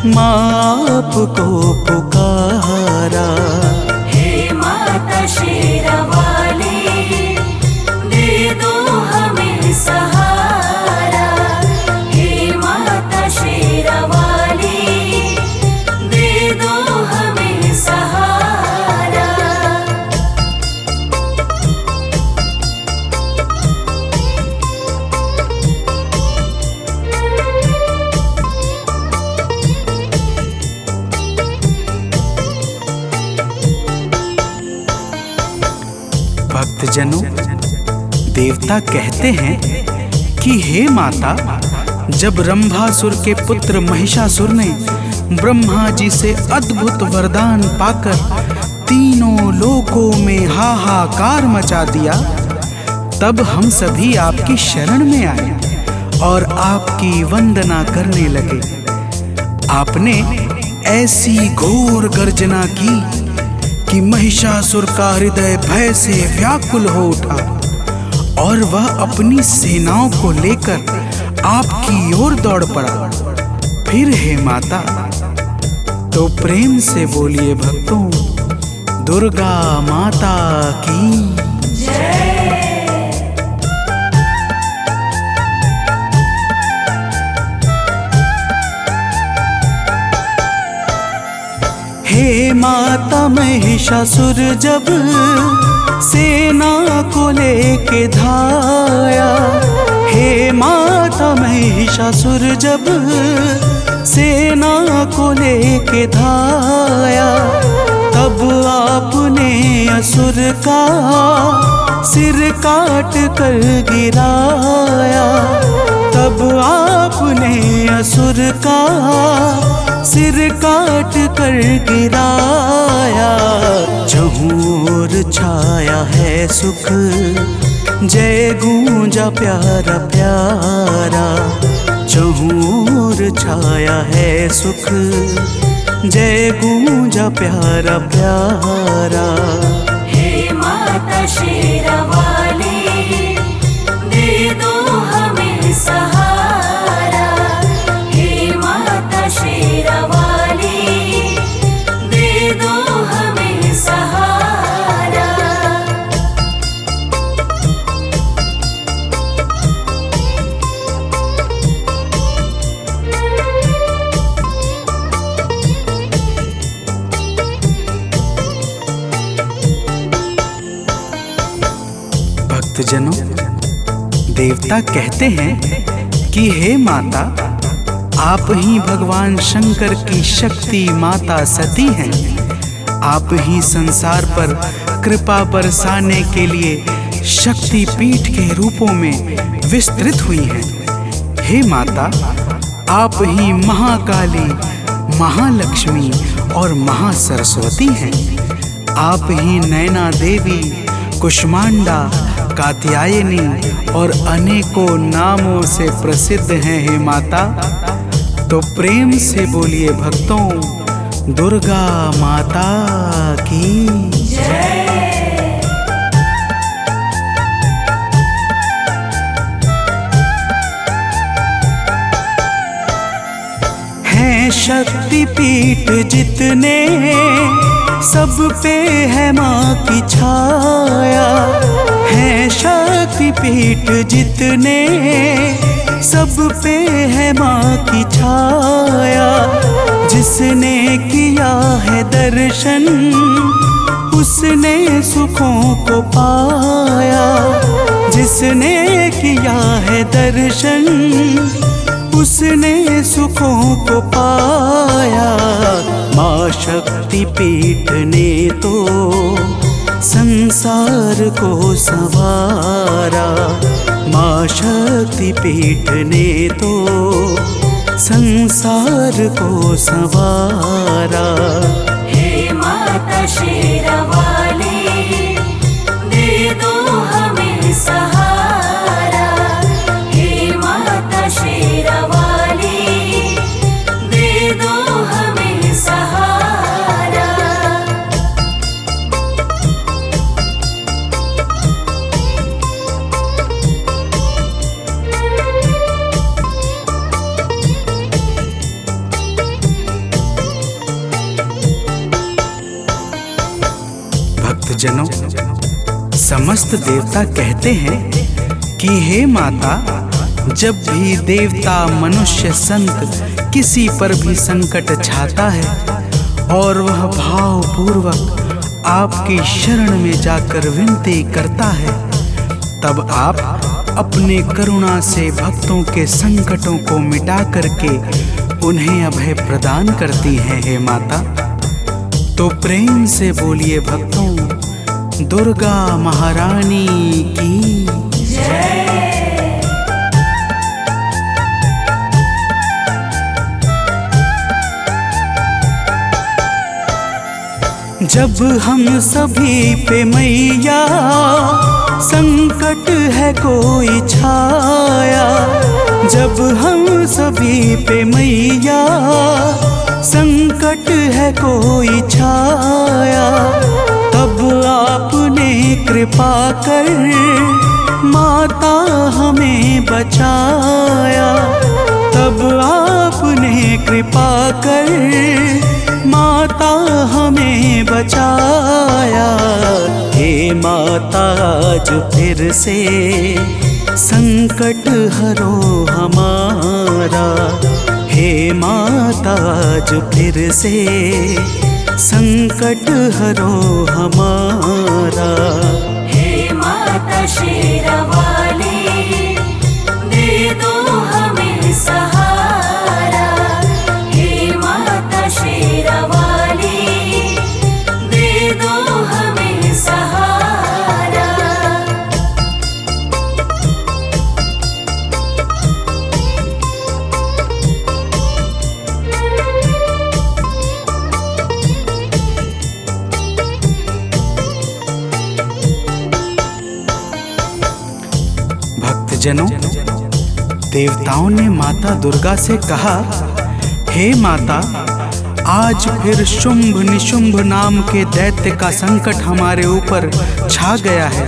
माँ आपको पुकारा। हे माता शेरावाली, दे दो हमें सहारा। हे माता शेरावाली, दे दो हमें सहारा। भक्तजनों, देवता कहते हैं कि हे माता, जब रंभासुर के पुत्र महिषासुर ने ब्रह्मा जी से अद्भुत वरदान पाकर तीनों लोकों में हाहाकार मचा दिया, तब हम सभी आपकी शरण में आए और आपकी वंदना करने लगे। आपने ऐसी घोर गर्जना की कि महिषासुर का हृदय भय से व्याकुल हो उठा और वह अपनी सेनाओं को लेकर आपकी ओर दौड़ पड़ा। फिर हे माता, तो प्रेम से बोलिए भक्तों, दुर्गा माता की हे माता, महिषासुर जब सेना को लेके धाया। हे माता, महिषासुर जब सेना को लेके धाया, तब आपने असुर का सिर काट कर गिराया। तब आपने असुर का सिर काट कर गिराया। चहुर छाया है सुख, जय गूंजा प्यारा प्यारा। चहुर छाया है सुख, जय गूंजा प्यारा प्यारा। हे माता शेरावाली, दे दो हमें सहारा। हे माता शेरावाली, दे दो हमें सहारा। भक्तजनों, देवता कहते हैं कि हे माता, आप ही भगवान शंकर की शक्ति माता सती हैं। आप ही संसार पर कृपा बरसाने के लिए शक्ति पीठ के रूपों में विस्तृत हुई हैं। हे माता, आप ही महाकाली, महालक्ष्मी और महासरस्वती हैं। आप ही नैना देवी, कुष्मांडा, कात्यायनी और अनेकों नामों से प्रसिद्ध हैं। हे माता, तो प्रेम से बोलिए भक्तों, दुर्गा माता की जय। हैं शक्ति पीठ जितने, सब पे है माँ की छाया। हैं शक्ति पीठ जितने, सब पे है माँ की छाया। जिसने किया है दर्शन, उसने सुखों को पाया। जिसने किया है दर्शन, उसने सुखों को पाया। माँ शक्ति पीठ ने तो संसार को संवारा। माँ शक्ति पीठ ने तो संसार को संवारा। हे माता शेरावाली, दे दो हमें सहारा। हे माता शेरावाली, दे दो हमें सहारा। भक्तजनों, समस्त देवता कहते हैं कि हे माता, जब भी देवता, मनुष्य, संत किसी पर भी संकट छाता है और वह भावपूर्वक आपकी शरण में जाकर विनती करता है, तब आप अपने करुणा से भक्तों के संकटों को मिटा करके उन्हें अभय प्रदान करती हैं हे माता। तो प्रेम से बोलिए भक्तों, दुर्गा महारानी की जय। जब हम सभी पे मैया संकट है कोई छाया, जब हम सभी पे मैया संकट है कोई छाया, तब आपने कृपा कर माता हमें बचाया, तब आपने कृपा कर माता हमें बचाया। हे माता, आज फिर से संकट हरो हमारा, हे माता, आज फिर से संकट हरो हमारा। हे माता शेरावाली, दे दो हमें सहारा। हे माता शेरावाली, दे दो हमें सहारा। भक्तजनों, देवताओं ने माता दुर्गा से कहा, हे माता, आज फिर शुंभ निशुंभ नाम के दैत्य का संकट हमारे ऊपर छा गया है।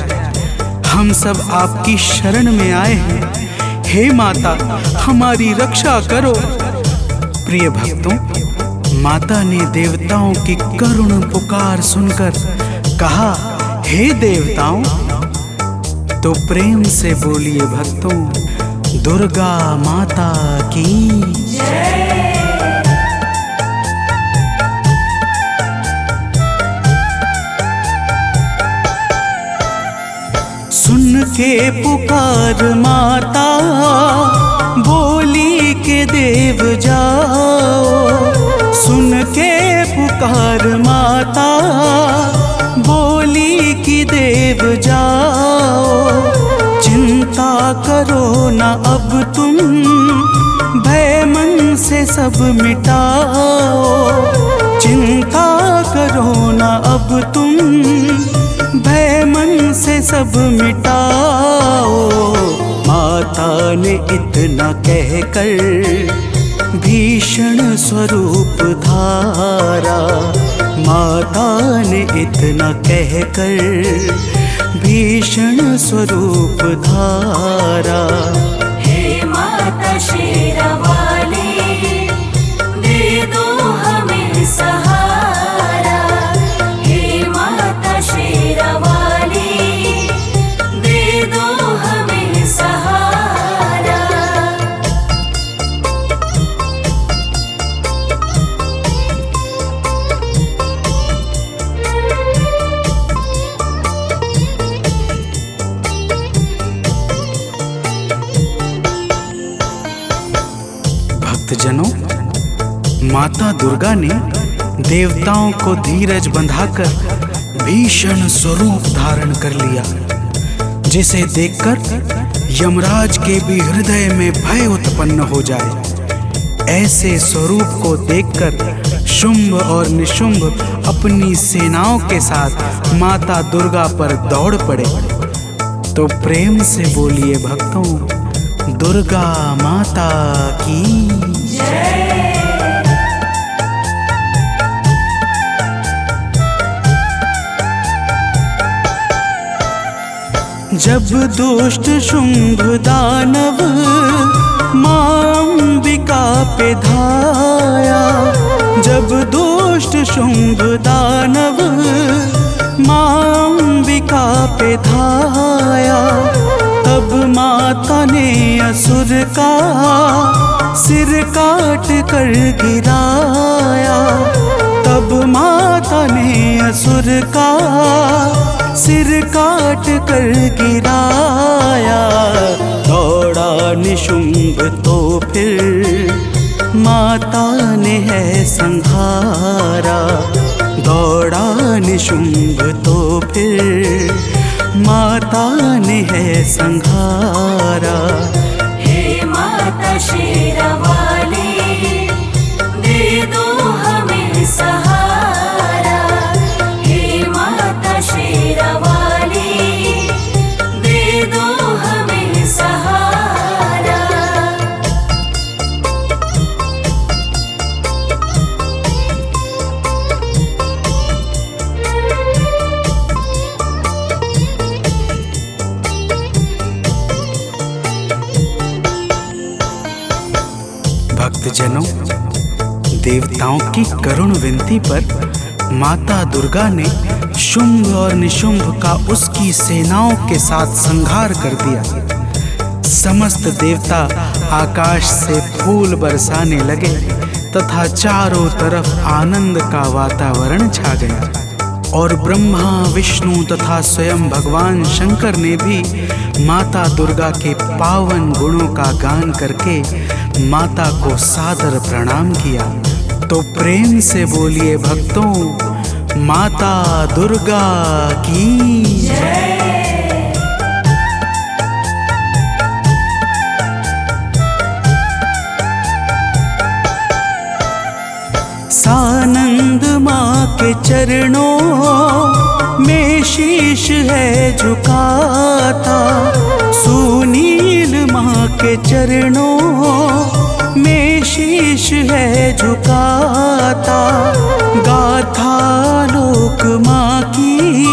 हम सब आपकी शरण में आए हैं। हे माता, हमारी रक्षा करो। प्रिय भक्तों, माता ने देवताओं की करुण पुकार सुनकर कहा, हे देवताओं। तो प्रेम से बोलिए भक्तों, दुर्गा माता की जय। सुन के पुकार माता, बोली के देव जाओ। सुन के पुकार माता, बोली की देव जाओ। चिंता करो ना अब तुम, भय मन से सब मिटाओ। चिंता करो ना अब तुम, भय मन से सब मिटाओ। माता ने इतना कहकर भीषण स्वरूप धारा, माता ने इतना कहकर भीषण स्वरूप धारा। हे माता शेरावाली, दे दो हमें सहारा। हे माता शेरावाली, दे दो हमें सहारा। भक्तजनों, माता दुर्गा ने देवताओं को धीरज बंधाकर भीषण स्वरूप धारण कर लिया, जिसे देखकर यमराज के भी हृदय में भय उत्पन्न हो जाए। ऐसे स्वरूप को देखकर शुंभ और निशुंभ अपनी सेनाओं के साथ माता दुर्गा पर दौड़ पड़े। तो प्रेम से बोलिए भक्तों, दुर्गा माता की जय। जब दुष्ट शुंभ दानव मां अंबिका पे धाया, जब दुष्ट शुंभ दानव मां असुर का सिर काट कर गिराया। तब माता ने असुर का सिर काट कर गिराया। दौड़ा निशुंभ तो फिर माता ने है संहारा। दौड़ा निशुंभ तो फिर माता ने है संहारा। हे माता शेरावाली, दे दो हमें सहारा। हे माता शेरावाली, दे दो हमें सहारा। भक्तजनों, देवताओं की करुण विनती पर माता दुर्गा ने शुंभ और निशुंभ का उसकी सेनाओं के साथ संहार कर दिया। समस्त देवता आकाश से फूल बरसाने लगे तथा चारों तरफ आनंद का वातावरण छा गया। और ब्रह्मा, विष्णु तथा स्वयं भगवान शंकर ने भी माता दुर्गा के पावन गुणों का गान करके माता को सादर प्रणाम किया। तो प्रेम से बोलिए भक्तों, माता दुर्गा की जय। सानंद माँ के चरणों में शीश है झुकाता। सुनील माँ के चरणों में शीश है झुकाता। गाथा लोक माँ की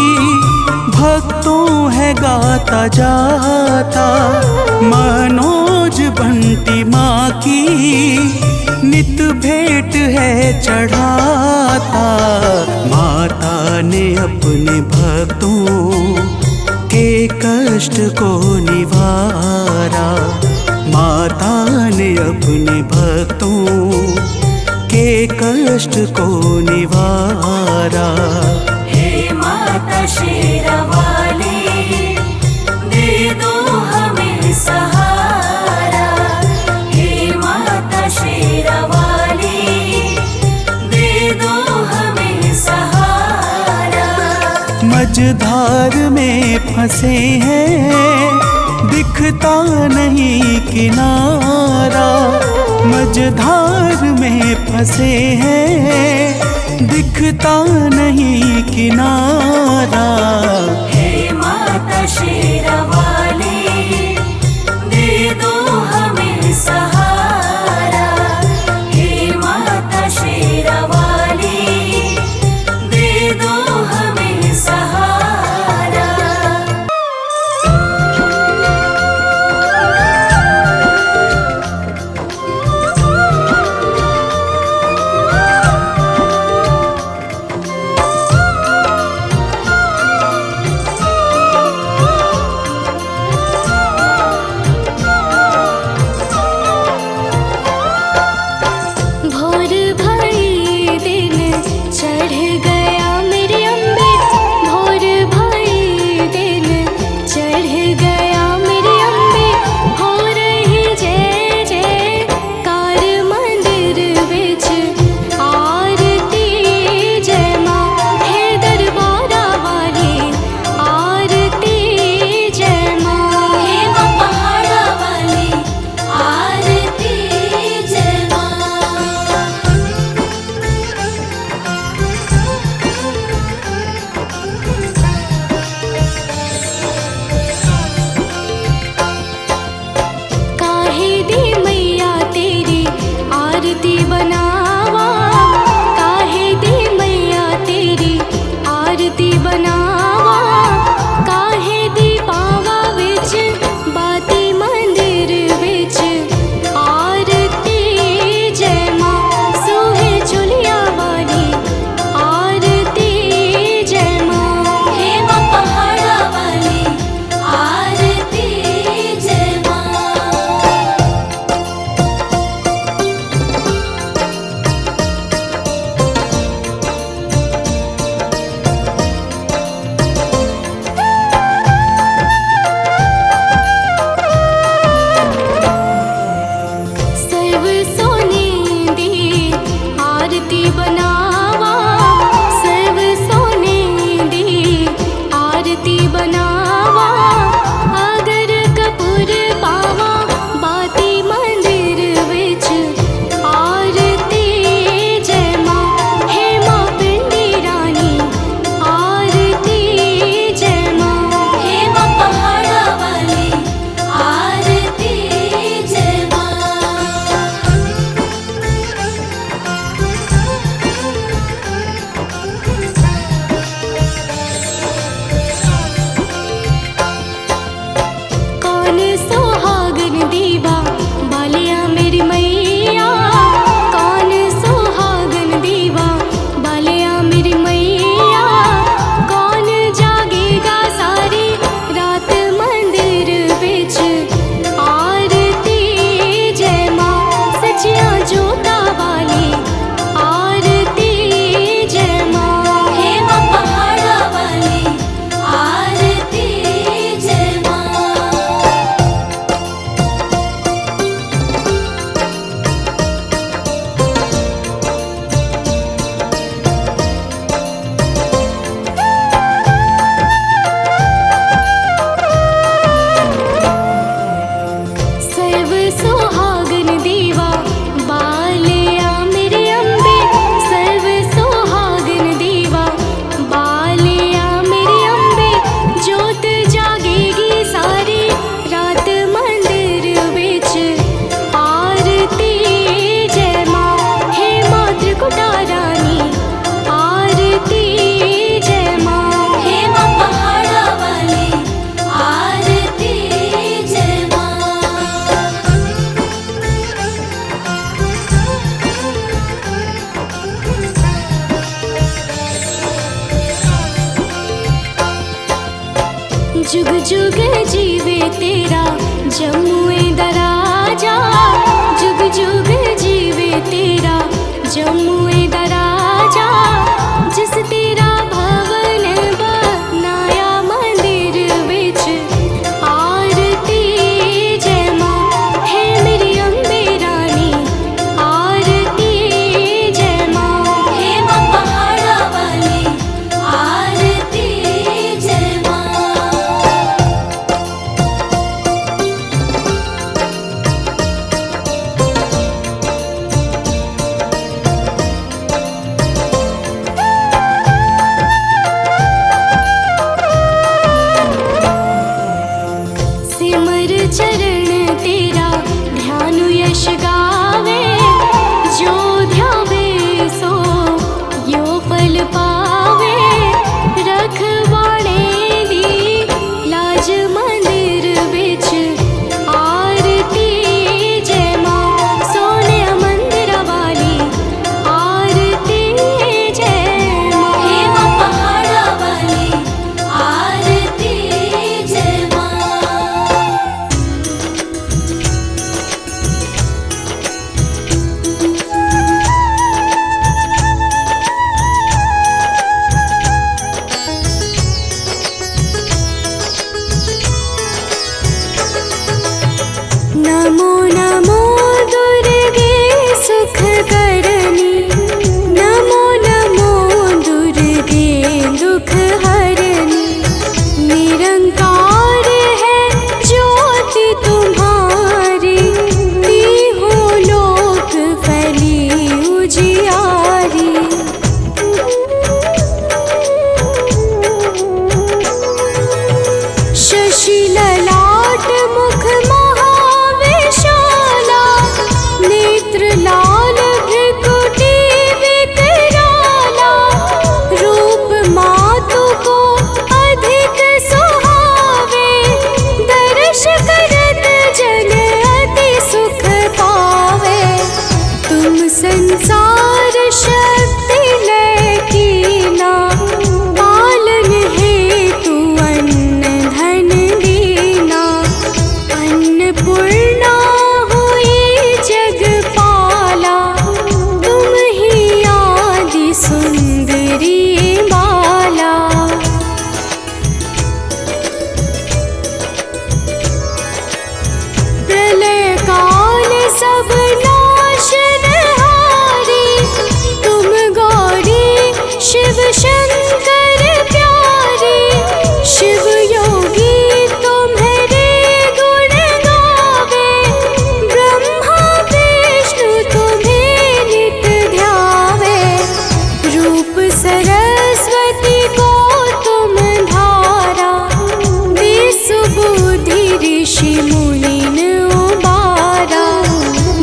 भक्तों है गाता जाता। मनोज बंटी माँ की नित भेंट है चढ़ाता। माता ने अपने भक्तों के कष्ट को निवारा। माता ने अपने भक्तों के कष्ट को निवारा। हे माता शेरावाली, दे दो हमें सहारा। हे माता शेरावाली, दे दो हमें सहारा। मझधार में फंसे हैं, दिखता नहीं किनारा। मझधार में फंसे हैं, दिखता नहीं किनारा। हे माता शेरावाली, दे दो हमें सहारा। हे माता शेरावाली, दे दो हमें सहारा। जुग जुग जीवे तेरा जमुए दराजा, जुग जुग जीवे तेरा जमुए दराजा। जिस तेरा भवन बनाया मंदिर विच आरती जय माँ। है मेरी अम्बे रानी आरती जय माँ। हे माँ पहाड़ा वाली आरती जय माँ। सिमर चरण तेरा ध्यान यश गावे, जो ध्यावे सो यो फल पावे। रखवाड़े दी लाज मंदिर विच आरती जय माँ। सोने मंदिर वाली आरती जय माँ। हे माँ पहाड़ा वाली आरती जय माँ। नमो नमो दुर्गे सुख करनी, नमो नमो दुर्गे दुख हरनी। निरंकार है ज्योति तुम्हारी, तीहों लोक फैली उजियारी। शशि ललाट मुख महाविशाला, नेत्र लाल भृकुटी विकराला। रूप मातु को अधिक सुहावे, दर्श करत जन अति सुख पावे। तुम संसार शक्ति लय कीना, पालन हेतु अन्न धन दीना। अन्नपूर्णा हुई जगपाला, तुम ही आदि सुंदरी बाला। प्रलय काल सब नाशनहारी, तुम गौरी शिव शंकर प्यारी। शिव योगी तुम्हारे गुण गावे, ब्रह्मा विष्णु तुम्हें नित ध्यावे। रूप सरस्वती को तुम धारा, सुबुद्धि ऋषि मुनिन उबारा।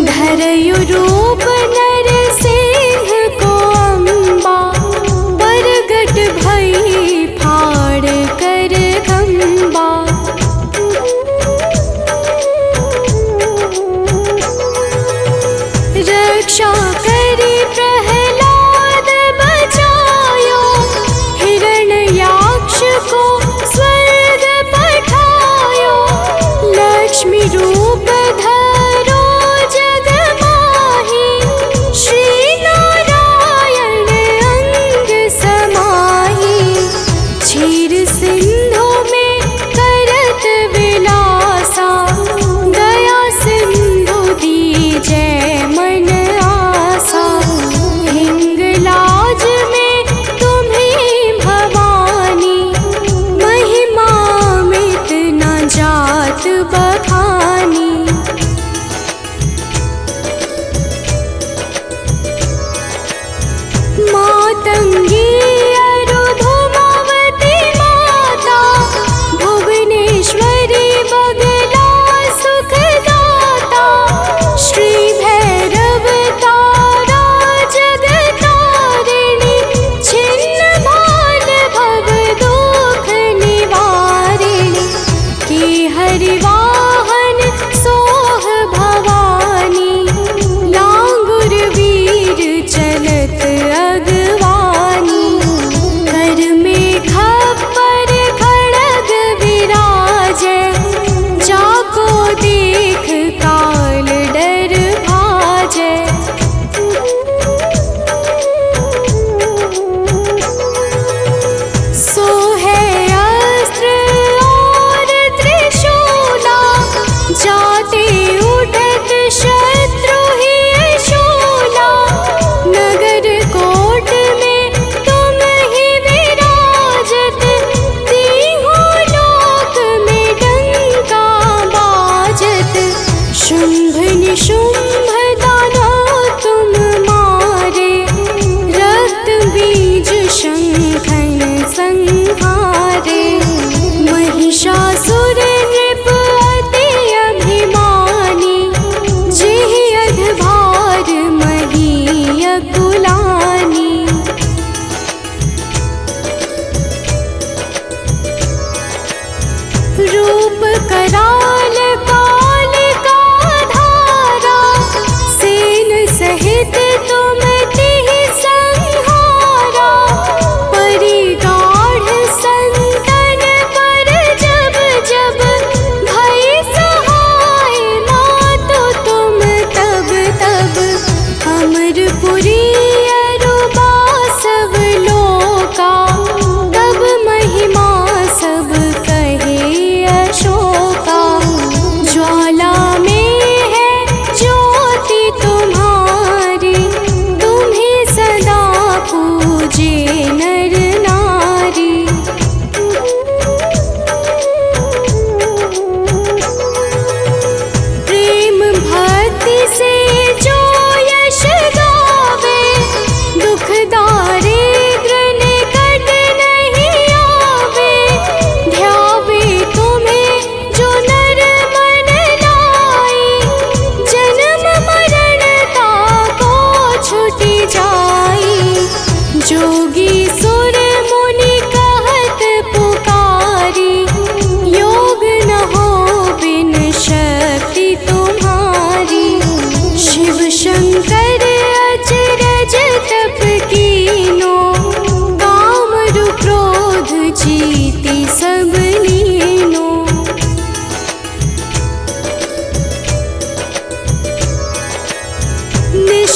धरयु रूप नर सिंह को अम्बा, प्रगट भई फाड़ कर खम्बा। रक्षा करी प्रहलाद बचायो, हिरण्याक्ष को स्वर्ग पठायो। लक्ष्मी रूप धरो जग माही, श्री नारायण अंग समाही। क्षीर सिंधु में करत विलासा, दया सिंधु दी जय मन आसा।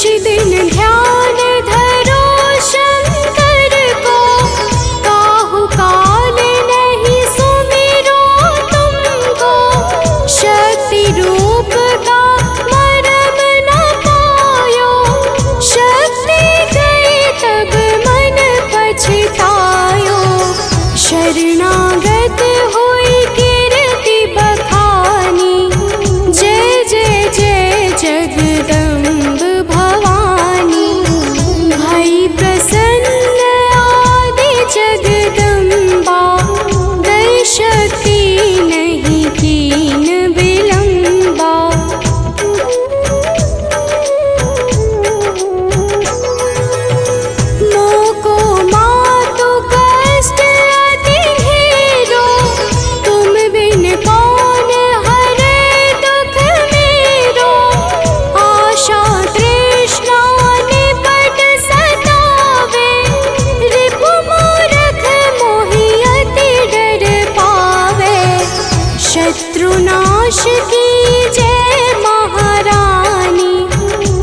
कुछ दिन ध्यान धरो शंकर को, काहू काल नहीं सुमिरो तुमको। शक्ति रूप का मरम न पायो, शक्ति गई तब मन पछतायो। शरणागत हुई कीर्ति बखानी, जय जय जय जगदम्ब भवानी। भई प्रसन्न आदि जगदम्बा, गई शक्ति नहीं कीन विलंबा। मोको मातु कष्ट अति ढेरो, तुम बिन कौन हरे दुख मेरो। आशा तृष्णा निपट सतावे, रिपु मूरख मोहि अति डर पावे। शत्रुनाश की जय महारानी,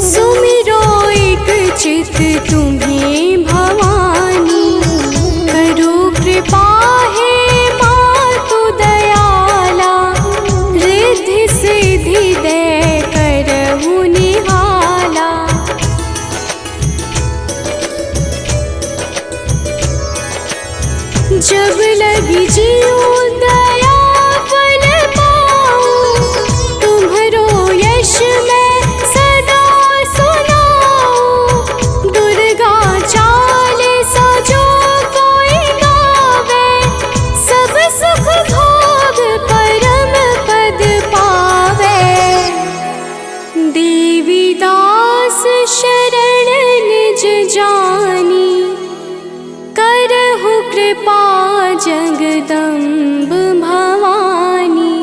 सुमिरो एक चित तुम्हें भवानी। करो कृपा हे मातु दयाला, रिद्धि सिद्धि दे करहु निहाला। जब लगी जीऊँ दया फल पाऊँ, तुम्हरो यश मैं सदा सुनाऊँ। दुर्गा चालीसा जो कोई गावे, सब सुख भोग परम पद पावे। देवी दास शरण निज जानी, करहु कृपा जगदम्ब भवानी।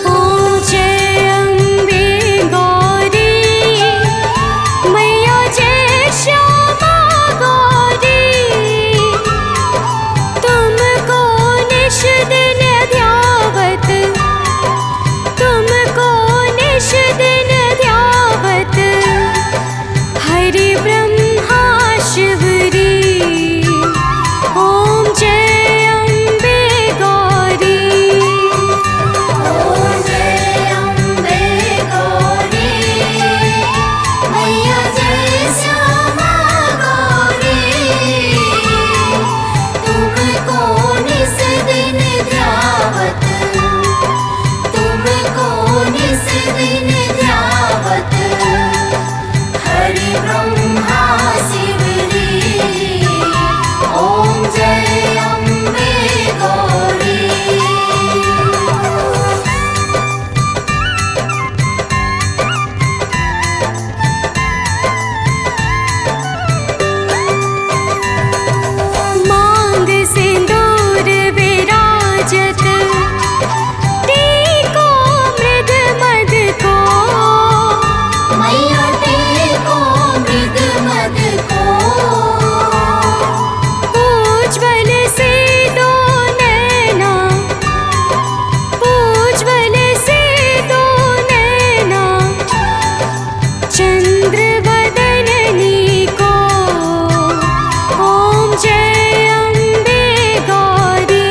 ओम जय अम्बे गौरी, मैया जय श्यामा गौरी। तुमको निश दिन ध्यावत, तुमको निश दिन ध्यावत, हरि ब्रह्मा शिवरी। ओम जय अम्बे गौरी। ओम जय अम्बे गौरी, मैया जय श्यामा गौरी। तुमको निस दिन ध्यावत, तुमको निस दिन ध्यावत, हरि ब्रह्मा शिवरी। ओम जय अम्बे गौरी। मांग सिंदूर विराजत, टीको मृग मद को। मैया टेको मृग मद को। उज्ज्वल से दो नैना, उज्ज्वल से दो नैना, चंद्र वदननी को। ओम जय अम्बे गौरी।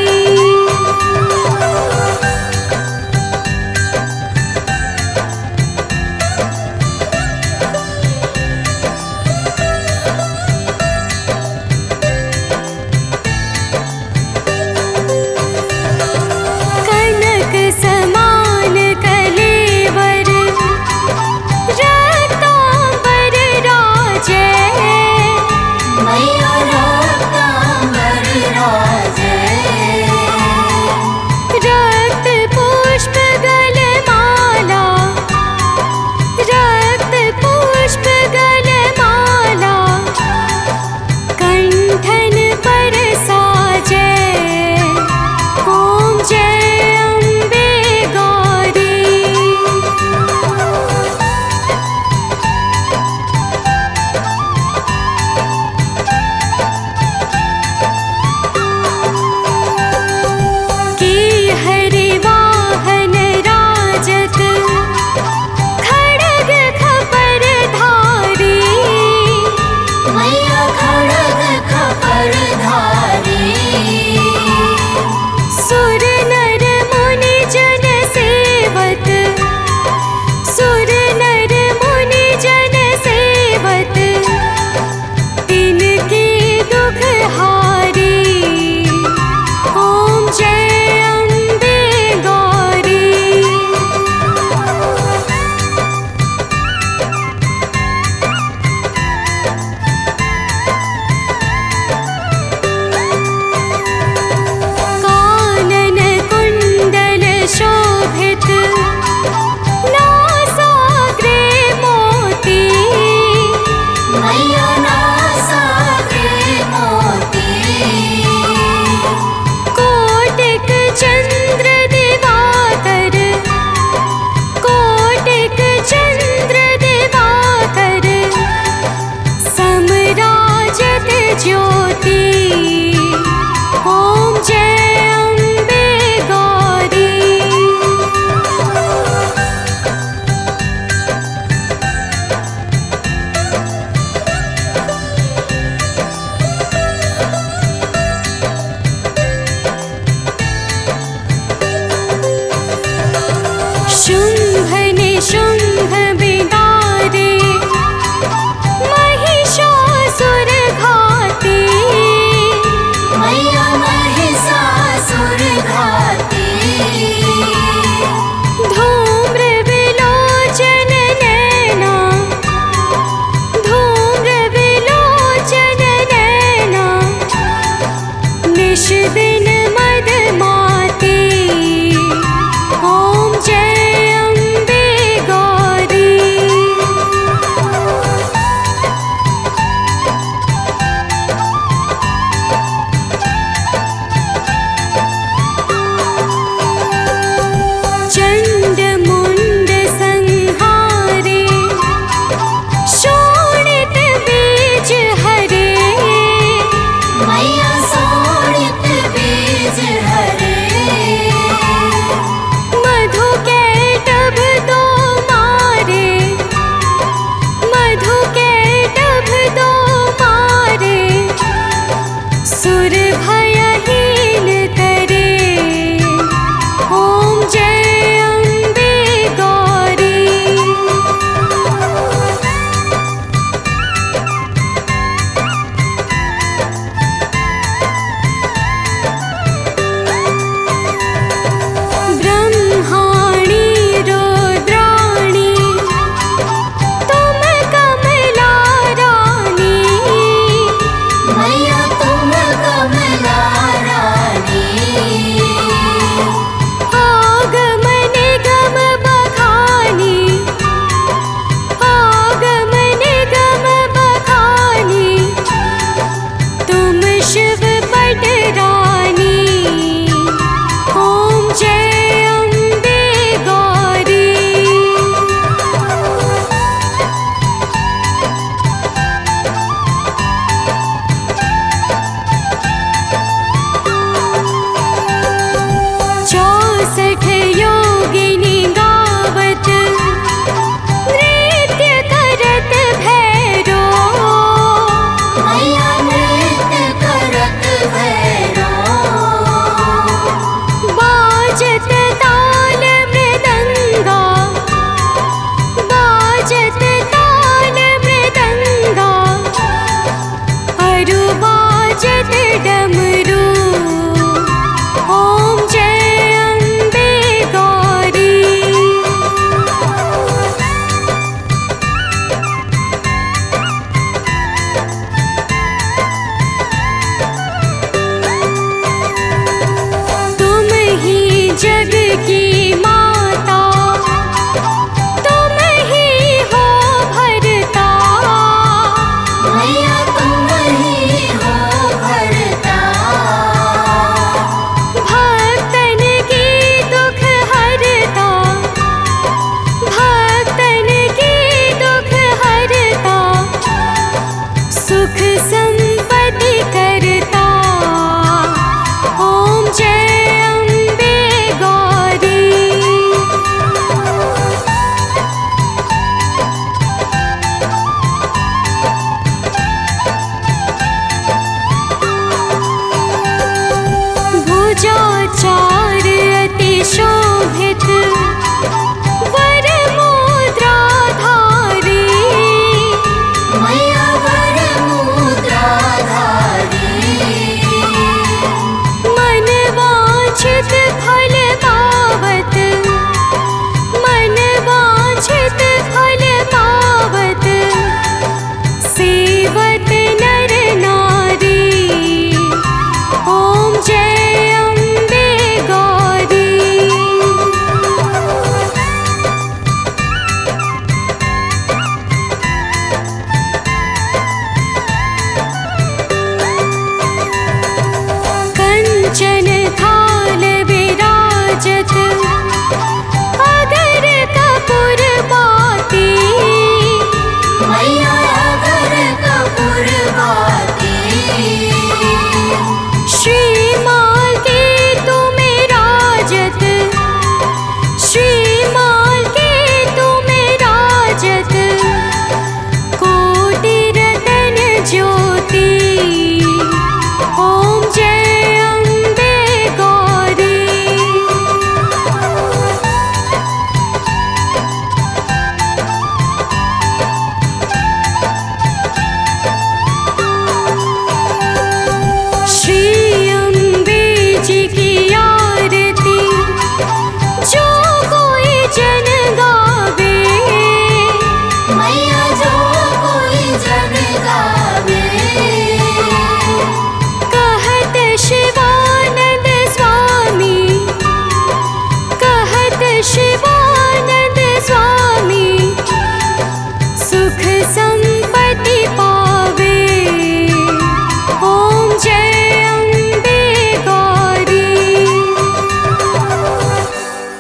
ज्योति। ओम जय अम्बे गौरी। शुंभ निशुंभ बिदारे महिषासुर घाते। मैया महिषासुर घाते। धूम्र विलोचन नैना। धूम्र विलोचन नैना। निश दिन मद माते। ओम जय अम्बे गौरी। चंड मुंड संहारे शोणित बीज हरे। मैया शोणित बीज हरे। मधु कैटभ दो मारे। मधु कैटभ दो मारे। सुर भयहीन करे। ओम जय अम्बे गौरी। ब्रह्माणी रुद्राणी तुम कमला रानी। मैया तुम कमला रानी। आगमन गम बखानी। आगमन गम बखानी। तुम शिव पट रानी। ओम जय अम्बे गौरी। चौसठ योगिनी गावत नृत्य करत भैरो। मैया नृत्य करत भैरो। बाजत ताल मृदंगा। बाजत ताल मृदंगा। अरु बाजत डमरू। ओम जय अम्बे गौरी। तुम ही जग की माता। तुम ही हो भरता। मैया तुम ही हो भरता। भक्तन की दुख हरता। भक्तन की दुख हरता। सुख संपत्ति करता। ओम जय अम्बे गौरी। भुजाचार अति शोभित वर मुद्राधारी। मैया वर मुद्राधारी। मन वांछित फल पावत। मन वांछित फल पावत। सेवत नर नारी। ओम जय अम्बे गौरी। की आरती जो कोई जन